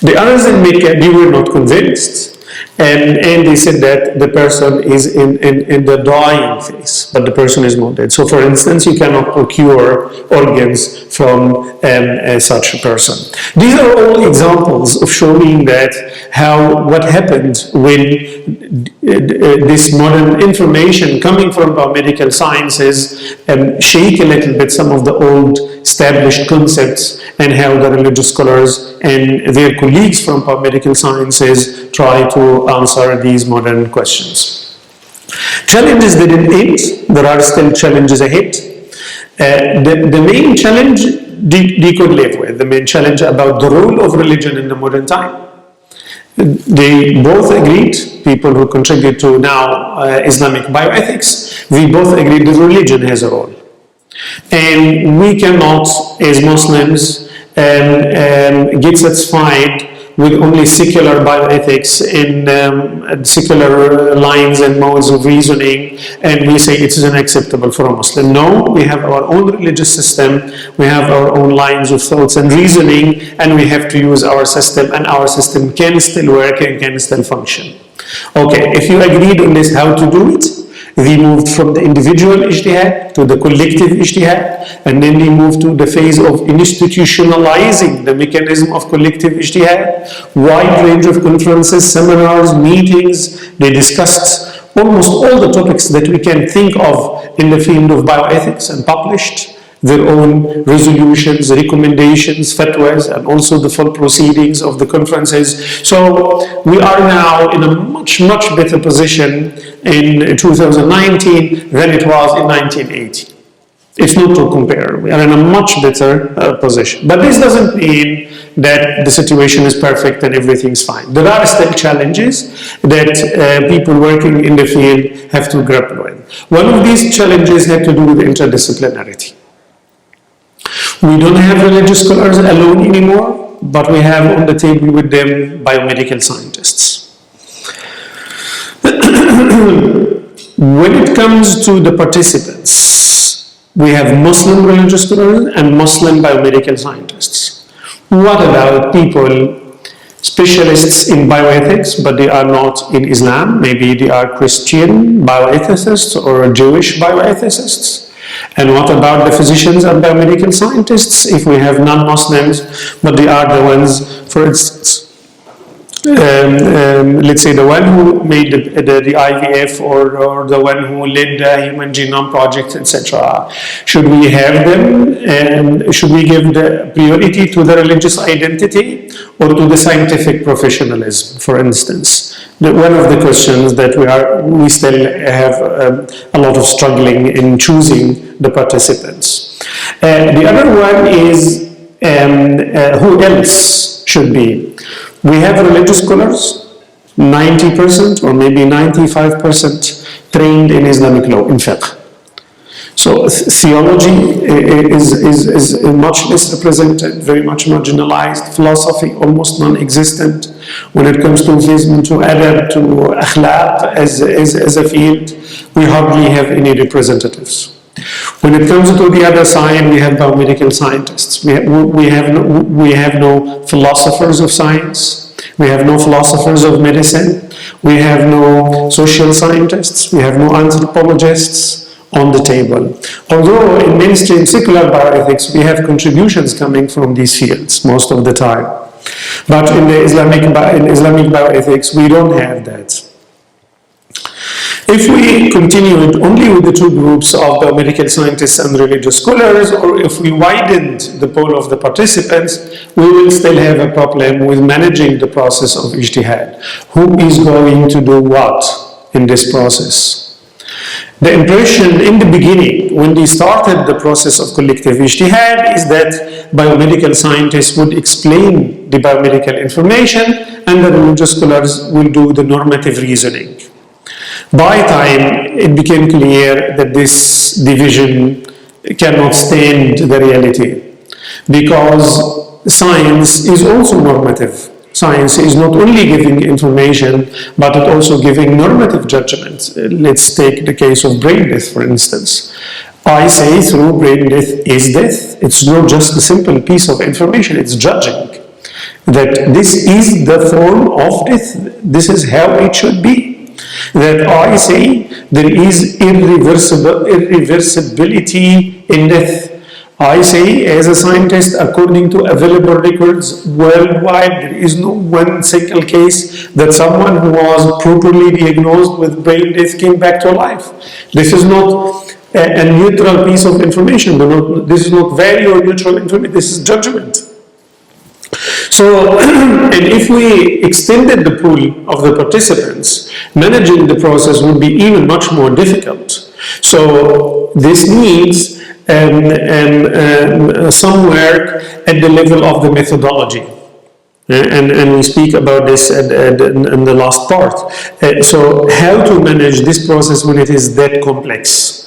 The others in Mecca, they were not convinced. And they said that the person is in the dying phase, but the person is not dead. So, for instance, you cannot procure organs from such a person. These are all examples of showing that what happened when this modern information coming from biomedical sciences shake a little bit some of the old established concepts, and how the religious scholars and their colleagues from biomedical sciences try to answer these modern questions. Challenges didn't end. There are still challenges ahead. The main challenge they could live with, the main challenge about the role of religion in the modern time. They both agreed, people who contribute to now Islamic Bioethics, we both agreed that religion has a role. And we cannot, as Muslims, get satisfied with only secular bioethics and secular lines and modes of reasoning, and we say it is unacceptable for a Muslim. No, we have our own religious system, we have our own lines of thoughts and reasoning, and we have to use our system, and our system can still work and can still function. Okay, if you agreed on this, how to do it? They moved from the individual ijtihad to the collective ijtihad, and then they moved to the phase of institutionalizing the mechanism of collective ijtihad. Wide range of conferences, seminars, meetings. They discussed almost all the topics that we can think of in the field of bioethics and published their own resolutions, recommendations, fatwas, and also the full proceedings of the conferences. So we are now in a much, much better position in 2019 than it was in 1980. It's not to compare. We are in a much better position. But this doesn't mean that the situation is perfect and everything's fine. There are still challenges that people working in the field have to grapple with. One of these challenges had to do with interdisciplinarity. We don't have religious scholars alone anymore, but we have on the table with them biomedical scientists. When it comes to the participants, we have Muslim religious scholars and Muslim biomedical scientists. What about people, specialists in bioethics, but they are not in Islam? Maybe they are Christian bioethicists or Jewish bioethicists. And what about the physicians and biomedical scientists? If we have non-Muslims, but they are the ones, for instance, let's say the one who made the IVF or the one who led the Human Genome Project, etc. Should we have them, and should we give the priority to the religious identity or to the scientific professionalism, for instance? One of the questions that we still have a lot of struggling in choosing the participants. The other one is who else should be? We have religious scholars, 90% or maybe 95% trained in Islamic law, in fiqh. So theology is much less represented, very much marginalized. Philosophy, almost non-existent. When it comes to Islam, to adab, to akhlaq as a field, we hardly have any representatives. When it comes to the other side, we have biomedical scientists. We have no philosophers of science. We have no philosophers of medicine. We have no social scientists. We have no anthropologists on the table. Although in mainstream secular bioethics, we have contributions coming from these fields most of the time. But in the Islamic bioethics, we don't have that. If we continued only with the two groups of biomedical scientists and religious scholars, or if we widened the pool of the participants, we will still have a problem with managing the process of ijtihad. Who is going to do what in this process? The impression in the beginning, when they started the process of collective ijtihad, is that biomedical scientists would explain the biomedical information and the religious scholars will do the normative reasoning. By time, it became clear that this division cannot stand the reality, because science is also normative. Science is not only giving information, but it also giving normative judgments. Let's take the case of brain death, for instance. I say through brain death is death. It's not just a simple piece of information, it's judging that this is the form of death, this is how it should be. That I say there is irreversibility in death. I say, as a scientist, according to available records worldwide, there is no one single case that someone who was properly diagnosed with brain death came back to life. This is not a neutral piece of information. This is not value or neutral information. This is judgment. So, and if we extended the pool of the participants, managing the process would be even much more difficult. So, this needs some work at the level of the methodology. And we speak about this in the last part. So, how to manage this process when it is that complex?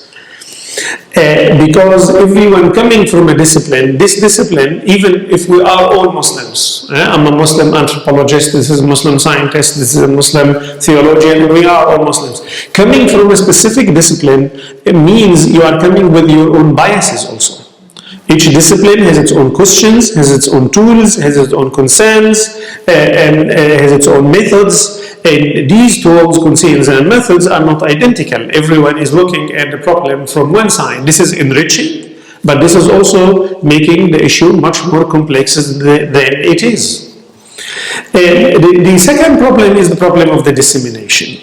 Because everyone coming from a discipline, this discipline, even if we are all Muslims, I'm a Muslim anthropologist, this is a Muslim scientist, this is a Muslim theologian, and we are all Muslims. Coming from a specific discipline, it means you are coming with your own biases also. Each discipline has its own questions, has its own tools, has its own concerns, and has its own methods. And these tools, concerns, and methods are not identical. Everyone is looking at the problem from one side. This is enriching, but this is also making the issue much more complex than it is. The second problem is the problem of the dissemination.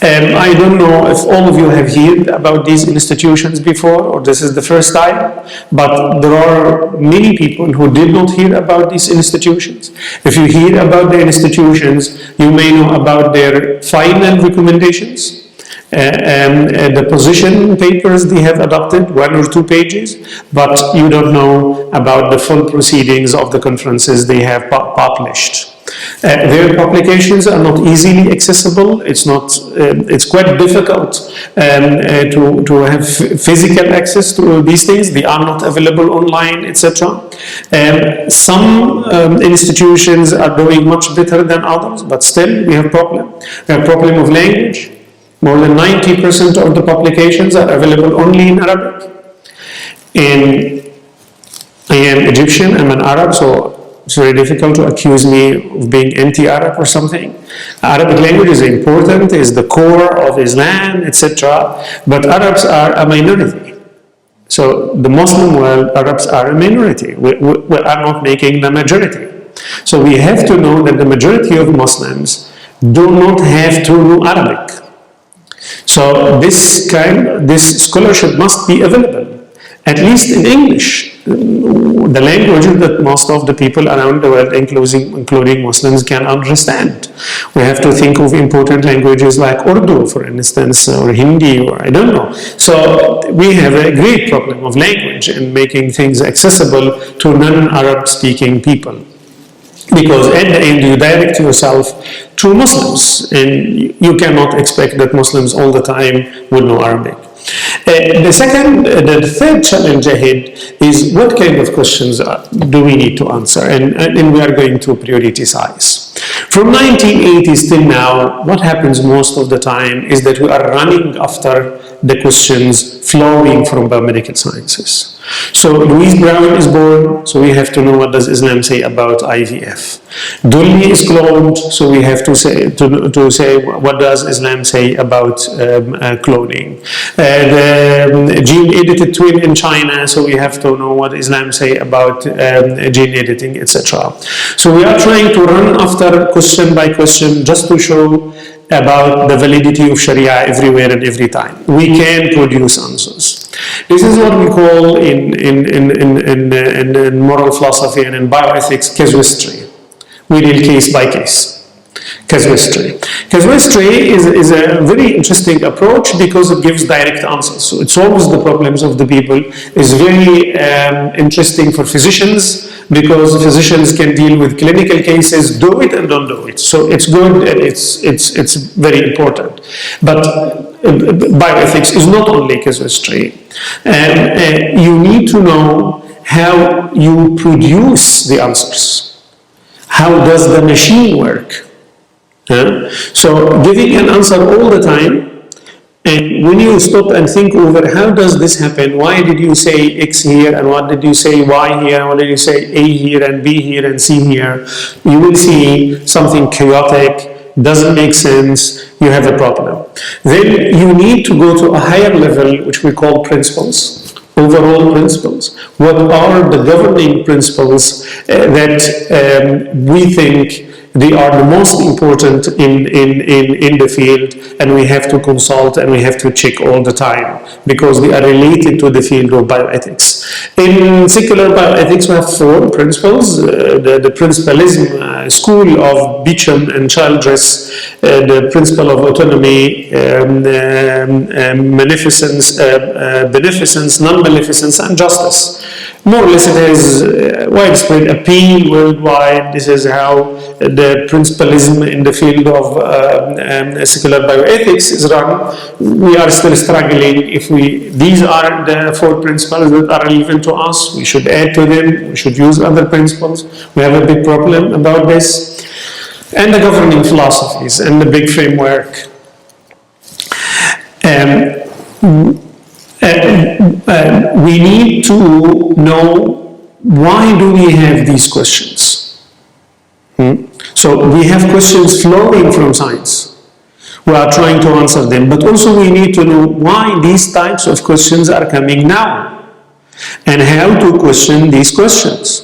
I don't know if all of you have heard about these institutions before, or this is the first time, but there are many people who did not hear about these institutions. If you hear about the institutions, you may know about their final recommendations, the position papers they have adopted, 1 or 2 pages, but you don't know about the full proceedings of the conferences they have published. Their publications are not easily accessible. It's quite difficult to have physical access to these things. They are not available online, etc. Some institutions are doing much better than others, but still we have problem. We have problem of language. More than 90% of the publications are available only in Arabic. And I am Egyptian, I'm an Arab, so it's very difficult to accuse me of being anti-Arab or something. Arabic language is important, is the core of Islam, etc. But Arabs are a minority. So the Muslim world, Arabs are a minority. We are not making the majority. So we have to know that the majority of Muslims do not have to know Arabic. So this scholarship must be available, at least in English, the language that most of the people around the world, including Muslims, can understand. We have to think of important languages like Urdu, for instance, or Hindi, or I don't know. So we have a great problem of language in making things accessible to non-Arab speaking people. Because at the end you direct yourself to Muslims, and you cannot expect that Muslims all the time will know Arabic. The third challenge ahead is what kind of questions do we need to answer, and we are going to prioritize. From 1980s till now, what happens most of the time is that we are running after the questions flowing from biomedical sciences. So Louise Brown is born, so we have to know what does Islam say about IVF. Dolly is cloned, so we have to say what does Islam say about cloning. The gene-edited twin in China, so we have to know what Islam say about gene editing, etc. So we are trying to run after question by question just to show about the validity of Sharia everywhere and every time. We can produce answers. This is what we call in moral philosophy and in bioethics casuistry. We deal case by case. Casuistry. Casuistry is a very interesting approach because it gives direct answers. So it solves the problems of the people. It's very interesting for physicians because physicians can deal with clinical cases, do it and don't do it. So it's good and it's very important. But bioethics is not only casuistry. You need to know how you produce the answers. How does the machine work? So giving an answer all the time, and when you stop and think over how does this happen, why did you say X here, and what did you say Y here, and what did you say A here, and B here, and C here, you will see something chaotic, doesn't make sense, you have a problem. Then you need to go to a higher level, which we call principles, overall principles. What are the governing principles that we think they are the most important in the field, and we have to consult and we have to check all the time because they are related to the field of bioethics. In secular bioethics, we have 4 principles. The principalism school of Beecham and Childress, the principle of autonomy, beneficence, non-maleficence, and justice. More or less it has widespread appeal worldwide. This is how the principalism in the field of secular bioethics is run. We are still struggling. These are the 4 principles that are relevant to us. We should add to them. We should use other principles. We have a big problem about this. And the governing philosophies and the big framework. We need to know why do we have these questions. So we have questions flowing from science. We are trying to answer them, but also we need to know why these types of questions are coming now and how to question these questions.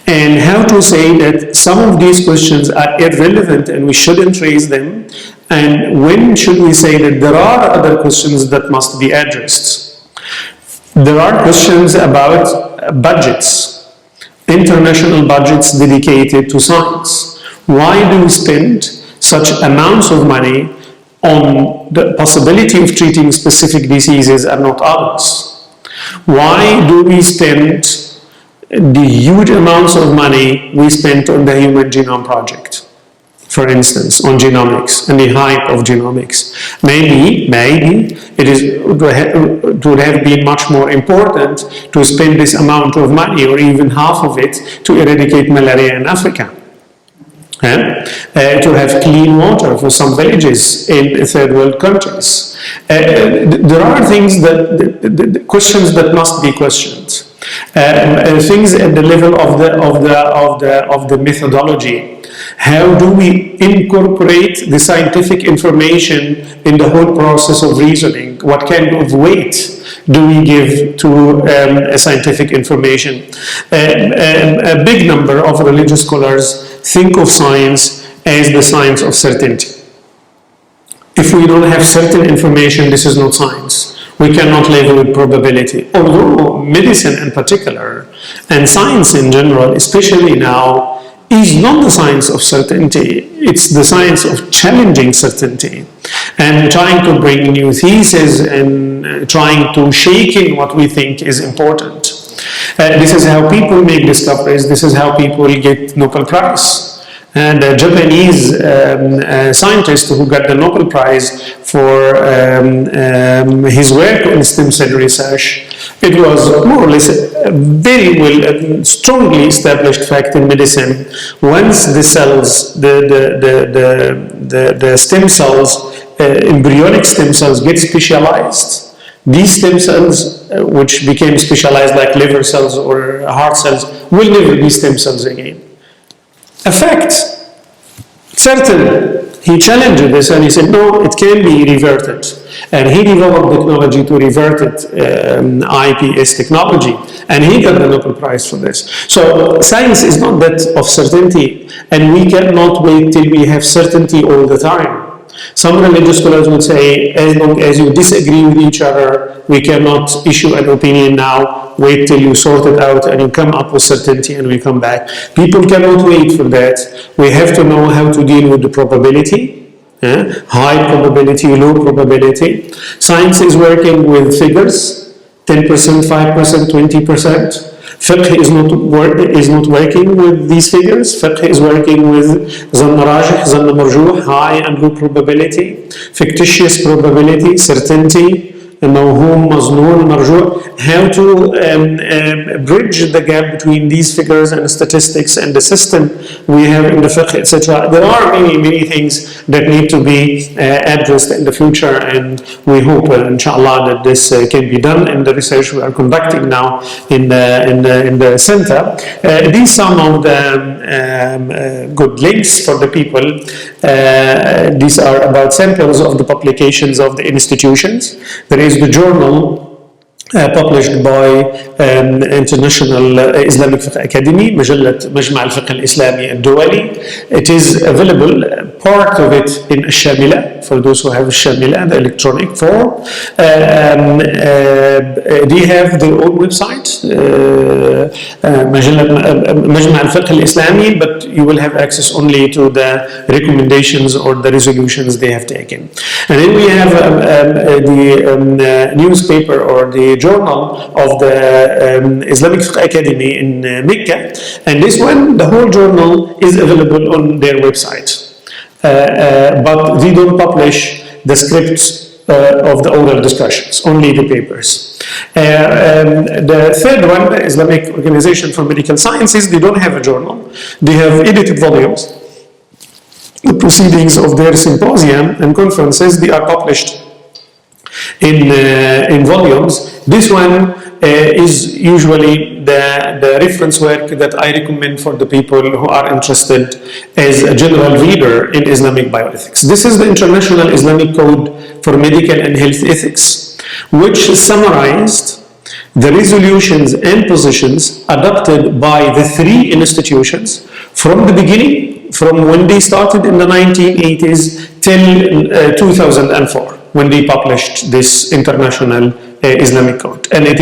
and how to say that some of these questions are irrelevant and we shouldn't raise them, and when should we say that there are other questions that must be addressed. There are questions about budgets, international budgets dedicated to science. Why do we spend such amounts of money on the possibility of treating specific diseases and not others? Why do we spend the huge amounts of money we spent on the Human Genome Project, for instance, on genomics and the hype of genomics? Maybe it would have been much more important to spend this amount of money, or even half of it, to eradicate malaria in Africa. To have clean water for some villages in third world countries. There are things the questions that must be questioned. Things at the level of the methodology. How do we incorporate the scientific information in the whole process of reasoning? What kind of weight do we give to scientific information? A big number of religious scholars think of science as the science of certainty. If we don't have certain information, this is not science. We cannot live with probability. Although medicine in particular, and science in general, especially now, is not the science of certainty. It's the science of challenging certainty and trying to bring new theses and trying to shake in what we think is important. This is how people make discoveries. This is how people get Nobel Prize. And a Japanese scientist who got the Nobel Prize for his work in stem cell research, it was more or less a very well, strongly established fact in medicine. Once the cells, the stem cells, embryonic stem cells get specialized, these stem cells, which became specialized like liver cells or heart cells, will never be stem cells again. A fact, certain. He challenged this and he said, no, it can be reverted. And he developed technology to revert it, IPS technology, and he got the Nobel Prize for this. So science is not that of certainty, and we cannot wait till we have certainty all the time. Some religious scholars would say, as long as you disagree with each other, we cannot issue an opinion now, wait till you sort it out and you come up with certainty and we come back. People cannot wait for that. We have to know how to deal with the probability, high probability, low probability. Science is working with figures, 10%, 5%, 20%. Fiqh is not working with these figures. Fiqh is working with zanna rajih, zanna marjuh, high and low probability, fictitious probability, certainty, mawhum, maznoon, marjuh. How to bridge the gap between these figures and statistics and the system we have in the fiqh, etc. There are many things that need to be addressed in the future, and we hope, inshallah, that this can be done in the research we are conducting now in the center. These some of the good links for the people. These are about samples of the publications of the institutions. There is the journal published by International Islamic Academy, مجلة مجمع الفقه الإسلامي الدولي. It is available, part of it in الشاملة, for those who have الشاملة, the electronic form. They have their own website, مجمع الفقه الإسلامي, but you will have access only to the recommendations or the resolutions they have taken. And then we have the newspaper or the journal of the Islamic Academy in Mecca, and this one, the whole journal is available on their website, but they don't publish the scripts of the oral discussions, only the papers. The third one, the Islamic Organization for Medical Sciences, they don't have a journal. They have edited volumes. The proceedings of their symposium and conferences, they are published in volumes. This one is usually the reference work that I recommend for the people who are interested as a general reader in Islamic bioethics. This is the International Islamic Code for Medical and Health Ethics, which summarized the resolutions and positions adopted by the three institutions from the beginning, from when they started in the 1980s till 2004, when they published this international Islamic code. And it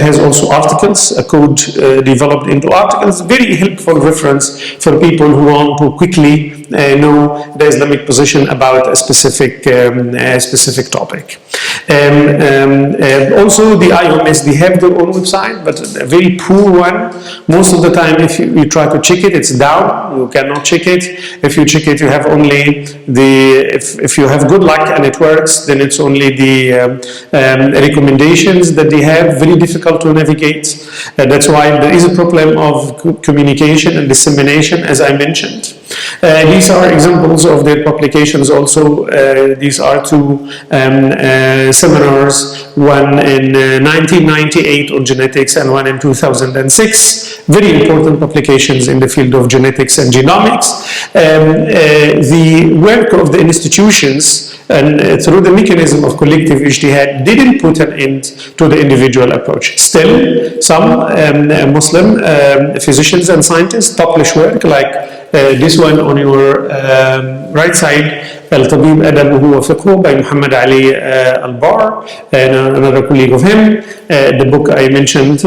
has also articles, a code developed into articles, very helpful reference for people who want to quickly know the Islamic position about a specific topic. Also, the IOMs, they have their own website, but a very poor one. Most of the time, if you try to check it, it's down. You cannot check it. If you check it, you have only if you have good luck and it works, then it's only the recommendations that they have, very difficult to navigate. That's why there is a problem of communication and dissemination, as I mentioned. These are examples of their publications also. These are two seminars, one in 1998 on genetics and one in 2006. Very important publications in the field of genetics and genomics. The work of the institutions and through the mechanism of collective ijtihad didn't put an end to the individual approach. Still, some Muslim physicians and scientists publish work like this one on your right side, الطبيب أدبه وفقهه by Mohamed Ghaly al-Bar, and another colleague of him. The book I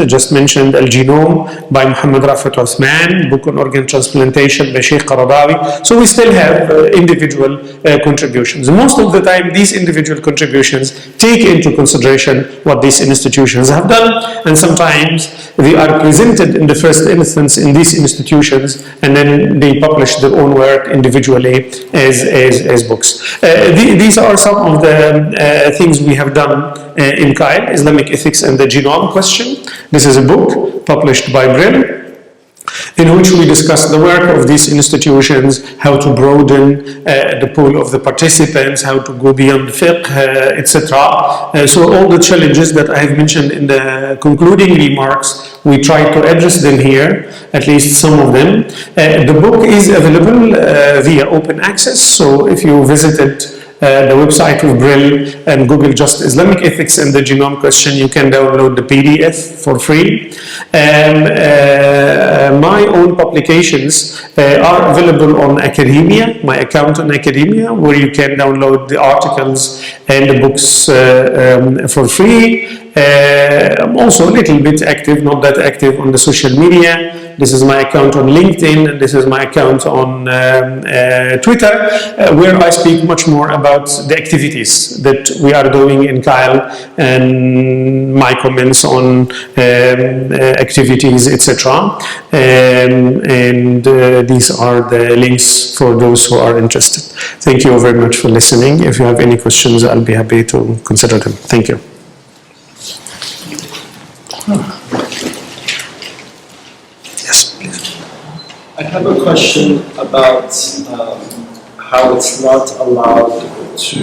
just mentioned, Al-Genome by Muhammad Rafat Osman, book on organ transplantation by Sheikh Qaradawi. So we still have individual contributions. Most of the time, these individual contributions take into consideration what these institutions have done, and sometimes they are presented in the first instance in these institutions, and then they publish their own work individually as books. These are some of the things we have done in CILE, Islamic Ethics and the Genome Question. This is a book published by Brill, in which we discuss the work of these institutions, how to broaden the pool of the participants, how to go beyond fiqh, etc. So all the challenges that I have mentioned in the concluding remarks, we try to address them here, at least some of them. The book is available via open access, so if you visited the website of Brill and Google just Islamic Ethics and the Genome Question, you can download the PDF for free. My own publications are available on academia, my account on academia, where you can download the articles and the books for free. I'm also a little bit active, not that active on the social media. This is my account on LinkedIn, and this is my account on Twitter, where I speak much more about the activities that we are doing in CILE and my comments on activities, etc. And these are the links for those who are interested. Thank you very much for listening. If you have any questions, I'll be happy to consider them. Thank you. Yes, please. I have a question about how it's not allowed to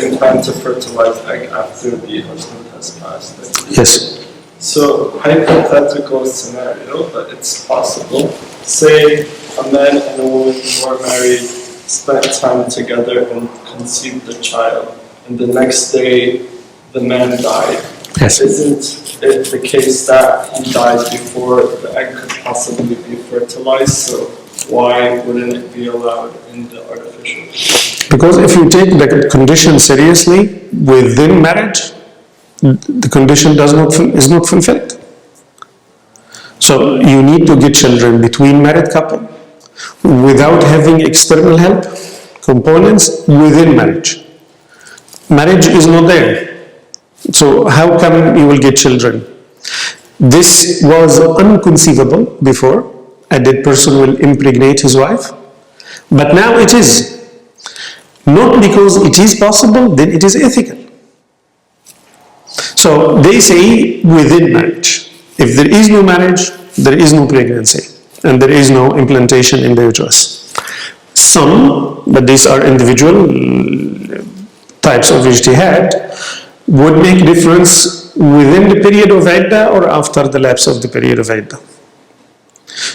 implant a fertilized egg after the husband has passed. Yes. So, hypothetical scenario, but it's possible. Say a man and a woman who are married spent time together and conceived the child, and the next day the man died. Yes. Isn't it the case that he died before the egg could possibly be fertilized? So why wouldn't it be allowed in the artificial? Because if you take the condition seriously within marriage, the condition is not fulfilled. So you need to get children between married couple without having external help components within marriage. Marriage is not there. So how come you will get children? This was unconceivable before. A dead person will impregnate his wife. But now it is. Not because it is possible, then it is ethical. So they say within marriage. If there is no marriage, there is no pregnancy. And there is no implantation in the uterus. Some, but these are individual types of ijtihad, would make difference within the period of iddah or after the lapse of the period of iddah.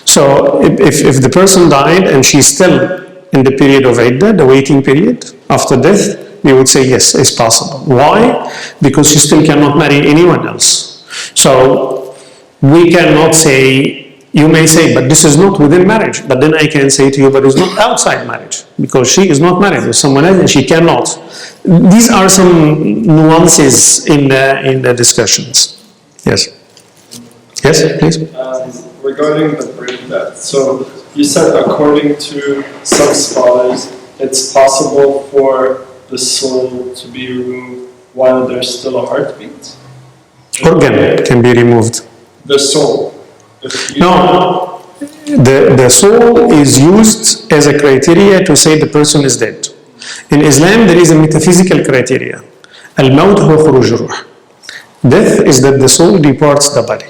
So if the person died and she's still in the period of iddah, the waiting period after death, we would say yes, it's possible. Why? Because she still cannot marry anyone else. So we cannot say, you may say, but this is not within marriage. But then I can say to you, but it's not outside marriage, because she is not married with someone else and she cannot. These are some nuances in the discussions. Yes. Yes, please. Regarding the brain death, so you said according to some scholars, it's possible for the soul to be removed while there's still a heartbeat? Organ can be removed. The soul. No, the soul is used as a criteria to say the person is dead. In Islam, there is a metaphysical criteria. Al-Mawt huwa khuruj ruh. Death is that the soul departs the body.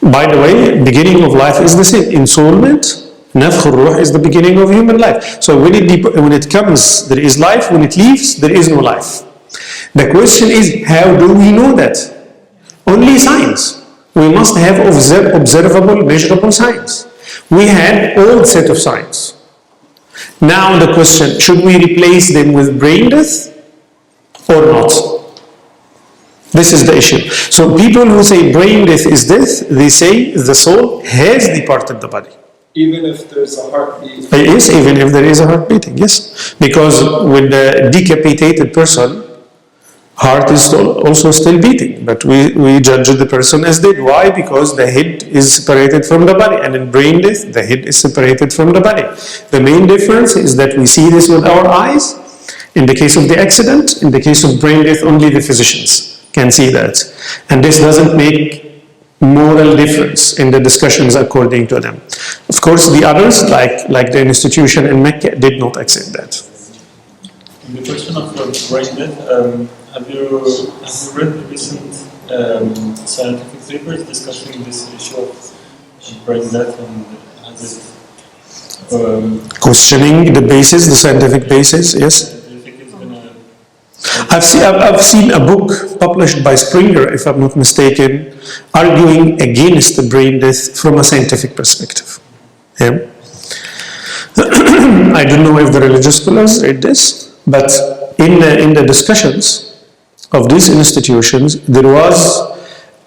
By the way, beginning of life is the same. Ensoulment, nafkh al-ruh is the beginning of human life. So when it comes, there is life. When it leaves, there is no life. The question is, how do we know that? Only science. We must have observable, measurable science. We had old set of science. Now the question, should we replace them with brain death or not? This is the issue. So people who say brain death is death, they say the soul has departed the body. Even if there's a heartbeat? Yes, even if there is a heart beating, yes. Because with the decapitated person, heart is also still beating, but we judge the person as dead. Why? Because the head is separated from the body, and in brain death, the head is separated from the body. The main difference is that we see this with our eyes. In the case of the accident, in the case of brain death, only the physicians can see that. And this doesn't make moral difference in the discussions according to them. Of course, the others, like the institution in Mecca, did not accept that. In the question of brain death, have you read the recent scientific papers discussing this issue of brain death and has it questioning the basis, the scientific basis? Yes. do you think it's going to I've seen a book published by Springer, if I'm not mistaken, arguing against the brain death from a scientific perspective. Yeah. I don't know if the religious scholars read this, but in the discussions of these institutions, there was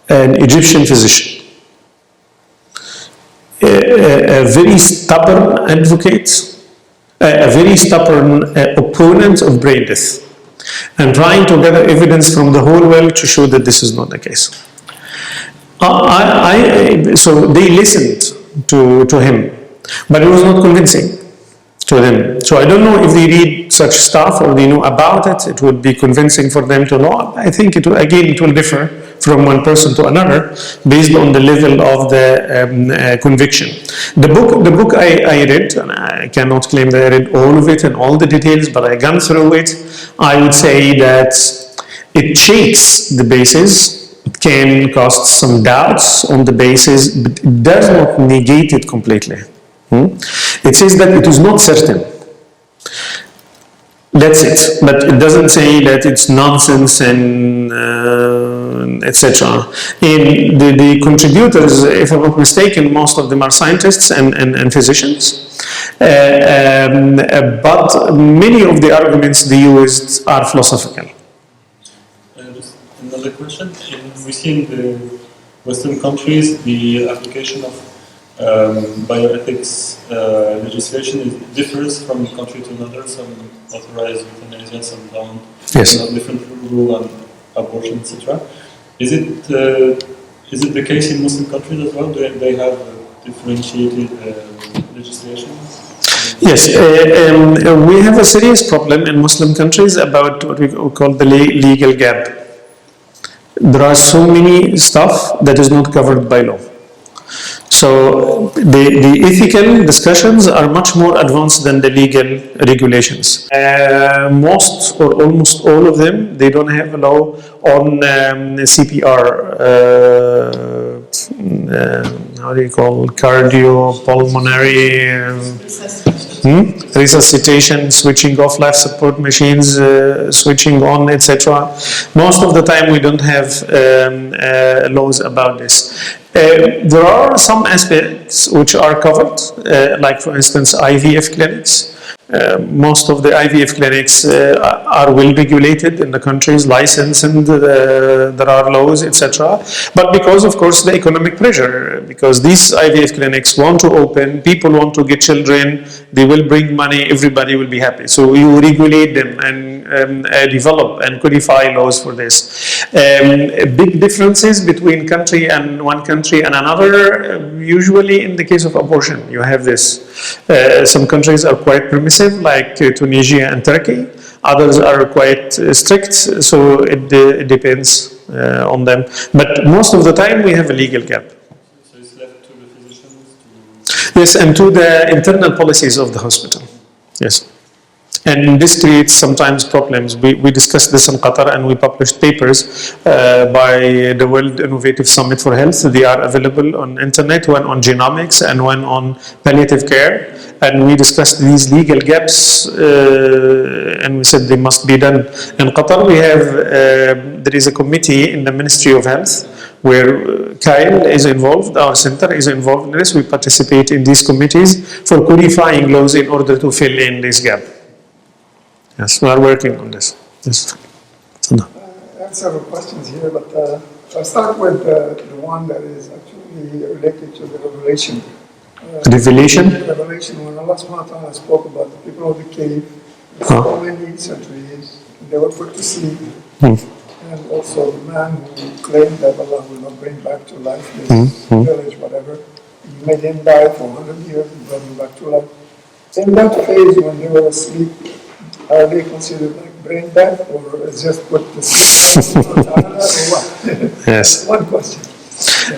an Egyptian physician, a very stubborn advocate, a very stubborn opponent of brain death, and trying to gather evidence from the whole world to show that this is not the case. So they listened to him, but it was not convincing to them. So I don't know if they read such stuff or they know about it. It would be convincing for them to know. I think it will differ from one person to another based on the level of the conviction. The book I read, and I cannot claim that I read all of it and all the details, but I gone through it. I would say that it shakes the basis. It can cause some doubts on the basis, but it does not negate it completely. It says that it is not certain. That's it. But it doesn't say that it's nonsense and etc. And the contributors, if I'm not mistaken, most of them are scientists and physicians. But many of the arguments they used are philosophical. just another question. We see in the Western countries the application of bioethics legislation differs from country to another. Some authorize euthanasia, some don't. Yes. Some have different rule on abortion, etc. Is it the case in Muslim countries as well? Do they have differentiated legislation? Yes, we have a serious problem in Muslim countries about what we call the legal gap. There are so many stuff that is not covered by law. So the ethical discussions are much more advanced than the legal regulations. Most or almost all of them, they don't have a law on CPR, how do you call cardiopulmonary resuscitation, switching off life support machines, switching on, etc. Most of the time we don't have laws about this. There are some aspects which are covered, like for instance IVF clinics. Most of the IVF clinics are well regulated in the countries, licensed, and there are laws, etc. But because, of course, the economic pressure, because these IVF clinics want to open, people want to get children, they will bring money, everybody will be happy. So you regulate them and develop and codify laws for this. Big differences between one country and another. Usually, in the case of abortion, you have this. Some countries are quite permissive, like Tunisia and Turkey. Others are quite strict, so it depends on them. But most of the time, we have a legal gap. So it's left to the physicians to... Yes, and to the internal policies of the hospital. Yes. And this creates sometimes problems. We discussed this in Qatar, and we published papers by the World Innovative Summit for Health. They are available on internet, one on genomics and one on palliative care. And we discussed these legal gaps, and we said they must be done. In Qatar, we have, there is a committee in the Ministry of Health where CILE is involved, our center is involved in this. We participate in these committees for codifying laws in order to fill in this gap. Yes, we are working on this. Yes. I have several questions here, but I'll start with the one that is actually related to the revelation. Revelation, when Allah subhanahu wa ta'ala spoke about the people of the cave, so many centuries, they were put to sleep, and also the man who claimed that Allah will not bring back to life this village, whatever, he made him die for 100 years and brought him back to life. In that phase, when they were asleep, are they considered like brain death, or is just put to sleep, or what? Yes. One question.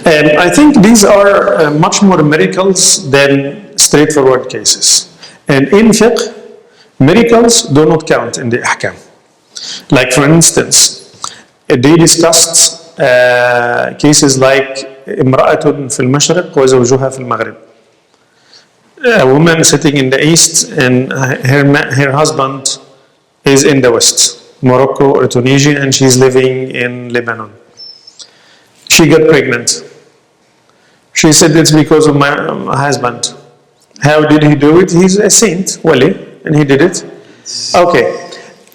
I think these are much more miracles than straightforward cases. And in fiqh, miracles do not count in the ahkam. Like, for instance, they discussed cases like imra'atun fil mashriq wa zawjuha fil maghrib. A woman sitting in the east and her husband is in the west, Morocco or Tunisia, and she's living in Lebanon. She got pregnant. She said it's because of my husband. How did he do it? He's a saint, Wali, and he did it. Okay.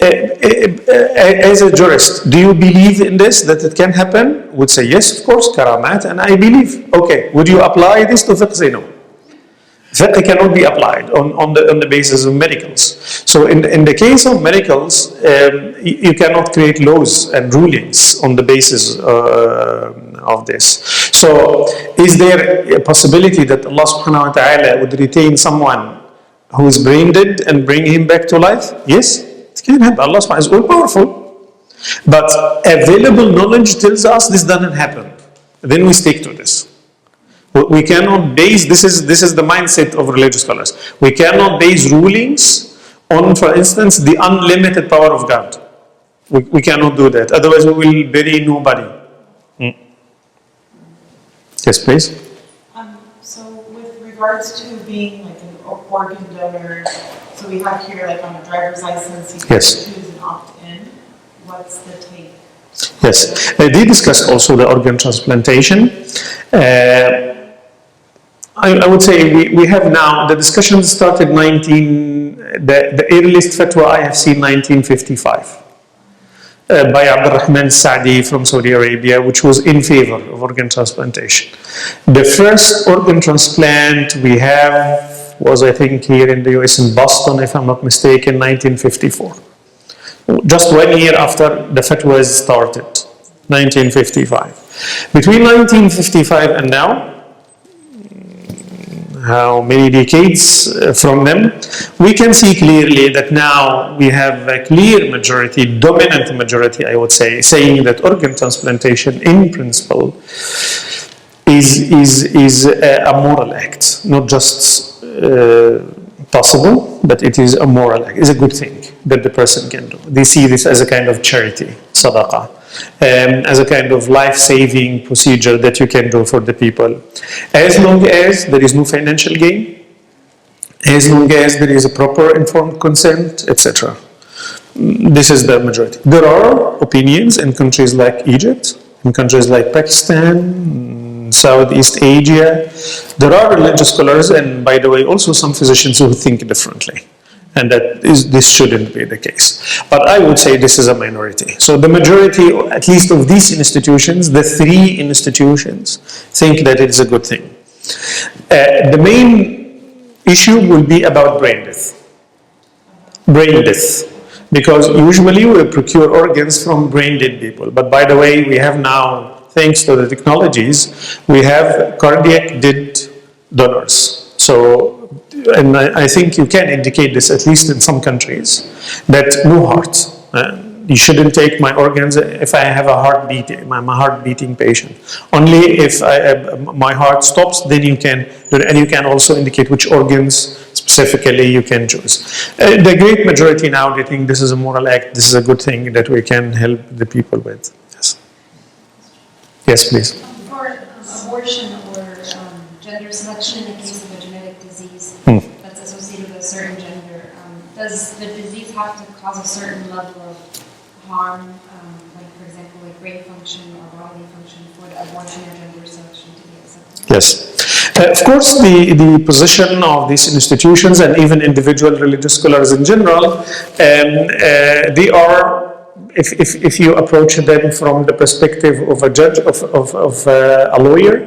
As a jurist, do you believe in this, that it can happen? Would say yes, of course, karamat, and I believe. Okay. Would you apply this to fiqh? Say no. Fiqh cannot be applied on the basis of miracles. So in the case of miracles, you cannot create laws and rulings on the basis of this. So is there a possibility that Allah subhanahu wa ta'ala would retain someone who is brain dead and bring him back to life? Yes, it can happen. Allah subhanahu wa ta'ala is all powerful. But available knowledge tells us this doesn't happen. Then we stick to this. We cannot base, this is the mindset of religious scholars. We cannot base rulings on, for instance, the unlimited power of God. We cannot do that. Otherwise, we will bury nobody. Yes, please. So with regards to being like an organ donor, so we have here like on a driver's license, you can choose an opt-in. What's the take? Yes, they discussed also the organ transplantation. I would say we have now, the discussion started the earliest fatwa I have seen 1955 by Abdurrahman Saadi from Saudi Arabia, which was in favor of organ transplantation. The first organ transplant we have was, I think, here in the US in Boston, if I'm not mistaken, 1954. Just 1 year after the fatwas started, 1955. Between 1955 and now, how many decades from them, we can see clearly that now we have a clear majority, dominant majority, I would say, saying that organ transplantation in principle is a moral act, not just possible, but it is a moral act. It's a good thing that the person can do. They see this as a kind of charity, sadaqah, as a kind of life-saving procedure that you can do for the people. As long as there is no financial gain, as long as there is a proper informed consent, etc. This is the majority. There are opinions in countries like Egypt, in countries like Pakistan, Southeast Asia. There are religious scholars, and by the way, also some physicians who think differently. and this shouldn't be the case. But I would say this is a minority. So the majority, at least of these institutions, the 3 institutions, think that it is a good thing. The main issue will be about brain death. Brain death. Because usually we procure organs from brain dead people. But by the way, we have now, thanks to the technologies, we have cardiac dead donors. So, and I think you can indicate this, at least in some countries, that no heart. You shouldn't take my organs if I have a heartbeat, I'm a heart beating patient. Only if my heart stops, then you can, and you can also indicate which organs specifically you can choose. The great majority now, they think this is a moral act, this is a good thing that we can help the people with. Yes. Yes, please. For abortion or gender selection in the case of a genetic disease that's associated with a certain gender, does the disease have to cause a certain level of harm, like for example, like brain function or bodily function for the abortion or gender selection to be accepted? Yes. Of course, the position of these institutions and even individual religious scholars in general, they are, if you approach them from the perspective of a judge, of a lawyer,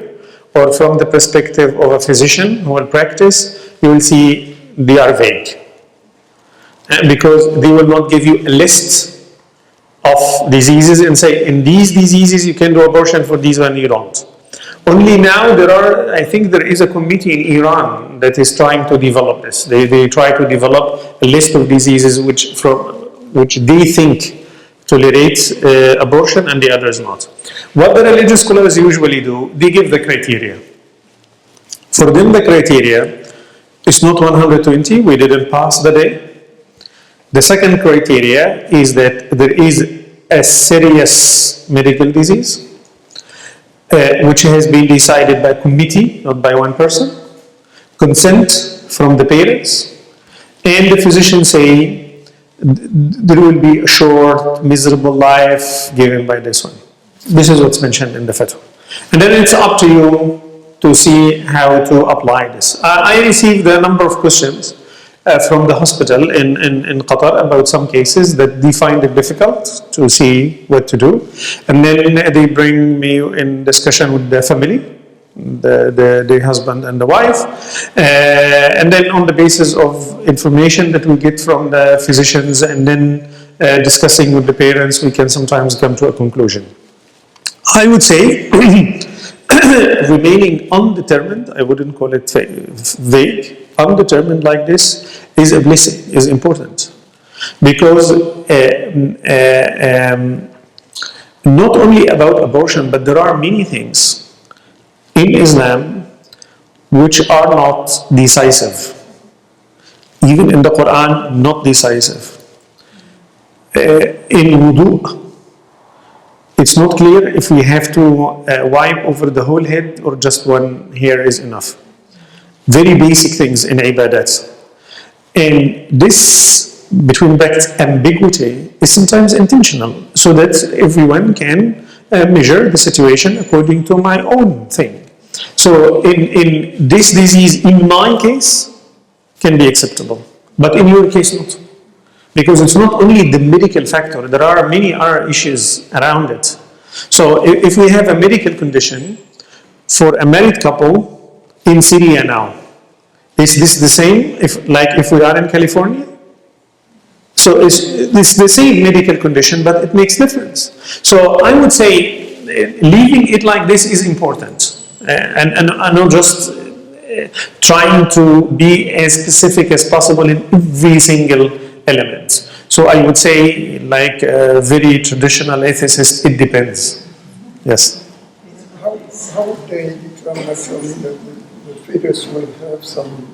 or from the perspective of a physician who will practice, you will see they are vague. Because they will not give you a list of diseases and say, in these diseases you can do abortion, for these one you don't. Only now I think there is a committee in Iran that is trying to develop this. They try to develop a list of diseases which they think tolerates abortion and the others not. What the religious scholars usually do, they give the criteria. For them the criteria is not 120, we didn't pass the day. The second criteria is that there is a serious medical disease, which has been decided by committee, not by one person, consent from the parents, and the physicians say there will be a short, miserable life given by this one. This is what's mentioned in the fatwa. And then it's up to you to see how to apply this. I received a number of questions from the hospital in Qatar about some cases that they find it difficult to see what to do. And then they bring me in discussion with the family, the husband and the wife. And then on the basis of information that we get from the physicians and then discussing with the parents, we can sometimes come to a conclusion. I would say remaining undetermined, I wouldn't call it vague, undetermined like this is a blessing, is important. Because not only about abortion, but there are many things in Islam which are not decisive. Even in the Quran, not decisive. In wudu, it's not clear if we have to wipe over the whole head or just one hair is enough. Very basic things in ibadat. And this, between brackets, ambiguity is sometimes intentional, so that everyone can measure the situation according to my own thing. So in this disease, in my case, can be acceptable, but in your case not. Because it's not only the medical factor, there are many other issues around it. So if we have a medical condition for a married couple in Syria now, is this the same if we are in California? So it's the same medical condition, but it makes difference. So I would say leaving it like this is important. And not just trying to be as specific as possible in every single element. So I would say, like a very traditional ethicist, it depends. Yes? How would they determine actually that the fetus will have some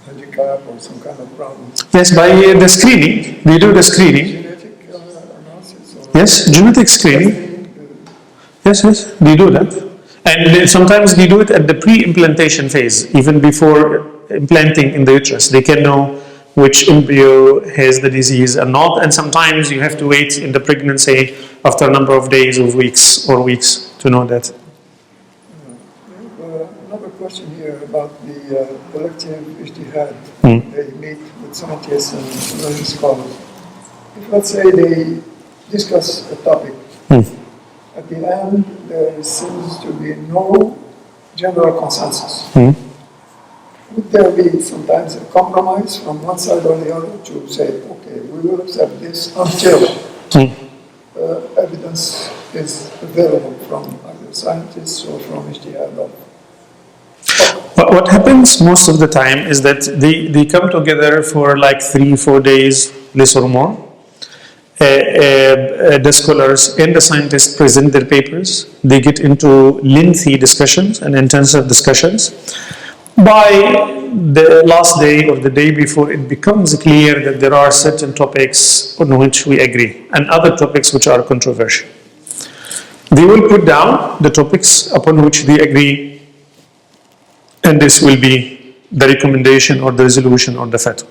handicap or some kind of problem? Yes, by the screening. We do the screening. Genetic analysis? Or Yes, genetic screening. Yes, they do that. And sometimes they do it at the pre-implantation phase, even before implanting in the uterus. They can know which embryo has the disease or not, and sometimes you have to wait in the pregnancy after a number of days or weeks to know that. another question. question here about the collective ijtihad. They meet with scientists and learning scholars. If, let's say, they discuss a topic, at the end there seems to be no general consensus. Would there be sometimes a compromise from one side or the other to say, okay, we will accept this until evidence is available from either scientists or from ijtihad? What happens most of the time is that they come together for like 3-4 days, less or more. The scholars and the scientists present their papers. They get into lengthy discussions and intensive discussions. By the last day or the day before, it becomes clear that there are certain topics on which we agree and other topics which are controversial. They will put down the topics upon which they agree, and this will be the recommendation or the resolution or the fatwa.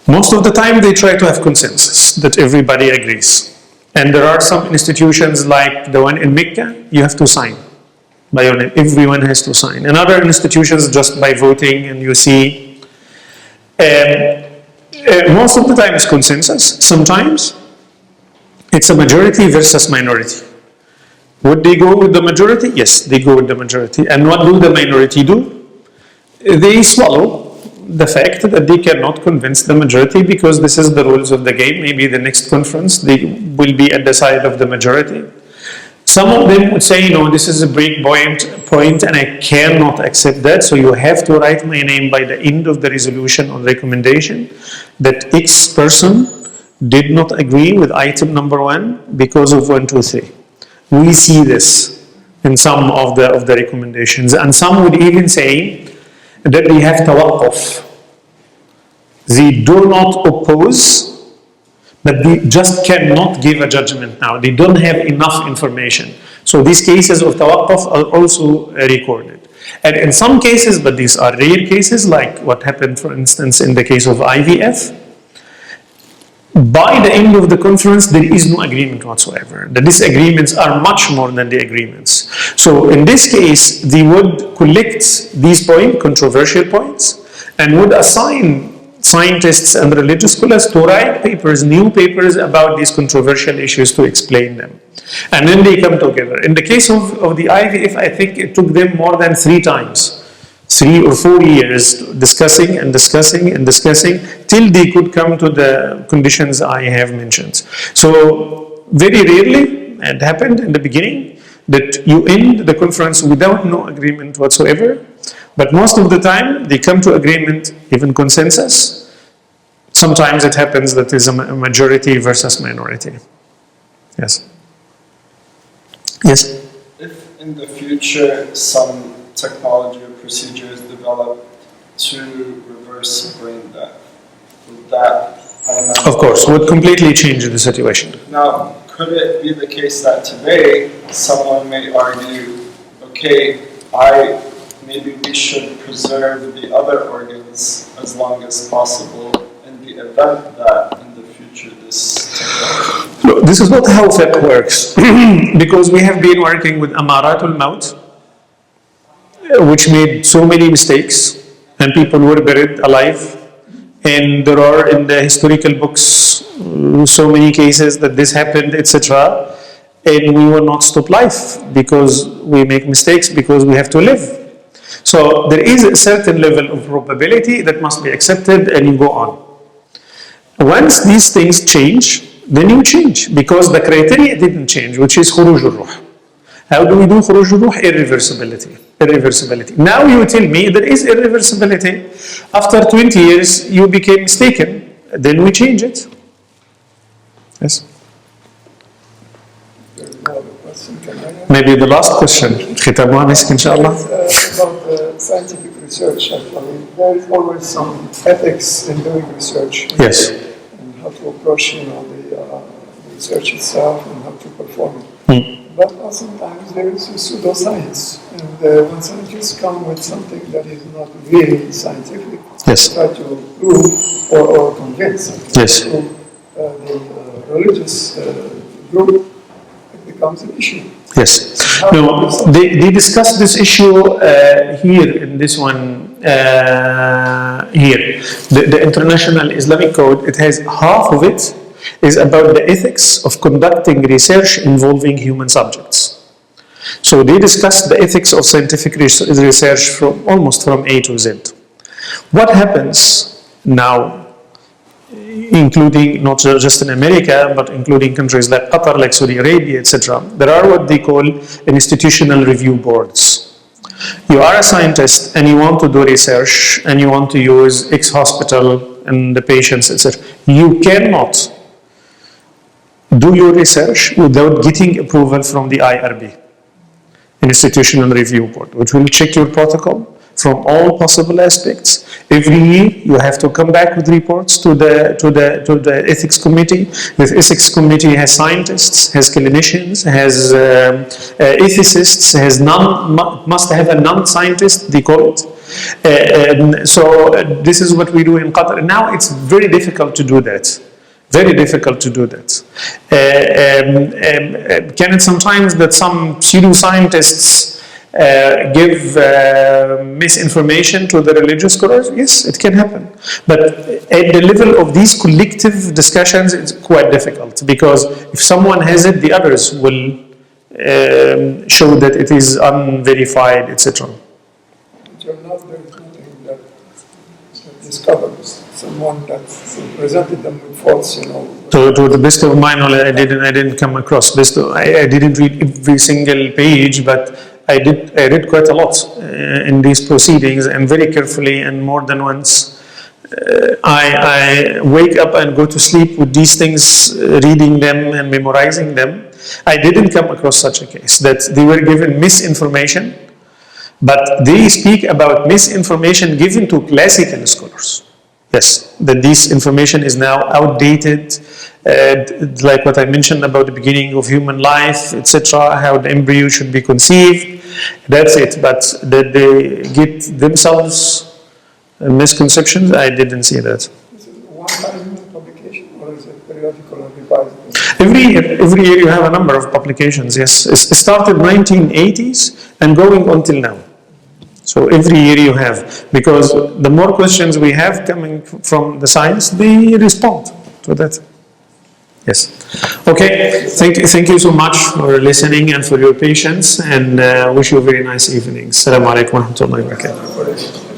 Most of the time they try to have consensus, that everybody agrees. And there are some institutions like the one in Mecca, you have to sign by your name. Everyone has to sign. And other institutions just by voting, and you see. Most of the time it's consensus. Sometimes it's a majority versus minority. Would they go with the majority? Yes, they go with the majority. And what do the minority do? They swallow the fact that they cannot convince the majority because this is the rules of the game. Maybe the next conference they will be at the side of the majority. Some of them would say, no, this is a breakpoint and I cannot accept that, so you have to write my name by the end of the resolution or recommendation that X person did not agree with item number 1 because of 1, 2, 3. We see this in some of the recommendations, and some would even say that they have tawaqquf. They do not oppose, but they just cannot give a judgment now. They don't have enough information. So these cases of tawaqquf are also recorded. And in some cases, but these are rare cases, like what happened, for instance, in the case of IVF, by the end of the conference, there is no agreement whatsoever. The disagreements are much more than the agreements. So in this case, they would collect these controversial points, and would assign scientists and religious scholars to write papers, new papers about these controversial issues to explain them. And then they come together. In the case of the IVF, I think it took them more than 3 times. 3 or 4 years discussing and discussing and discussing till they could come to the conditions I have mentioned. So very rarely it happened in the beginning that you end the conference without no agreement whatsoever, but most of the time they come to agreement, even consensus. Sometimes it happens that there's a majority versus minority. Yes. Yes? If in the future some technology or procedure is developed to reverse brain death, would that, of course, would completely change the situation. Now, could it be the case that today someone may argue, okay, maybe we should preserve the other organs as long as possible in the event that in the future this technology... No, this is not how fiqh works. Because we have been working with Amaratul Maut, which made so many mistakes, and people were buried alive. And there are in the historical books so many cases that this happened, etc. And we will not stop life because we make mistakes, because we have to live. So there is a certain level of probability that must be accepted, and you go on. Once these things change, then you change, because the criteria didn't change, which is khuruj al-ruh. How do we do khuruj al-ruh? Irreversibility. Now you tell me there is irreversibility. After 20 years, you became mistaken. Then we change it. Yes? Maybe the last question. Khitaman is inshallah. About scientific research, actually. There is always some ethics in doing research. Yes. And how to approach, the research itself and how to perform it. But sometimes there is a pseudoscience, and when scientists come with something that is not really scientific, yes, try to prove or convince yes, the religious group, the becomes an issue. Yes. No, they discussed this issue here in this one here. The International Islamic Code, it has half of it is about the ethics of conducting research involving human subjects. So they discussed the ethics of scientific research from almost from A to Z. What happens now, including not just in America, but including countries like Qatar, like Saudi Arabia, etc. There are what they call institutional review boards. You are a scientist and you want to do research and you want to use X hospital and the patients, etc. You cannot do your research without getting approval from the IRB, Institutional Review Board, which will check your protocol from all possible aspects. Every year, you have to come back with reports to the ethics committee. The ethics committee has scientists, has clinicians, has ethicists, has must have a non-scientist, they call it. So this is what we do in Qatar. Now it's very difficult to do that. Very difficult to do that. Can it sometimes that some pseudoscientists give misinformation to the religious scholars? Yes, it can happen. But at the level of these collective discussions, it's quite difficult, because if someone has it, the others will show that it is unverified, etc. Until now, there is nothing that discovers someone that presented them with false, To the best of my knowledge, I didn't come across. I didn't read every single page, but I read quite a lot in these proceedings, and very carefully, and more than once. I wake up and go to sleep with these things, reading them and memorizing them. I didn't come across such a case that they were given misinformation, but they speak about misinformation given to classical scholars. Yes, that this information is now outdated, like what I mentioned about the beginning of human life, etc., how the embryo should be conceived. That's it. But that they get themselves misconceptions, I didn't see that. Is it one-time publication, or is it periodical or revised? Every year you have a number of publications, yes. It started 1980s and going until now. So every year you have, because the more questions we have coming from the science, they respond to that. Yes. Okay. Thank you so much for listening and for your patience, and wish you a very nice evening. Assalamu alaikum wa rahmatullahi wa barakatuh.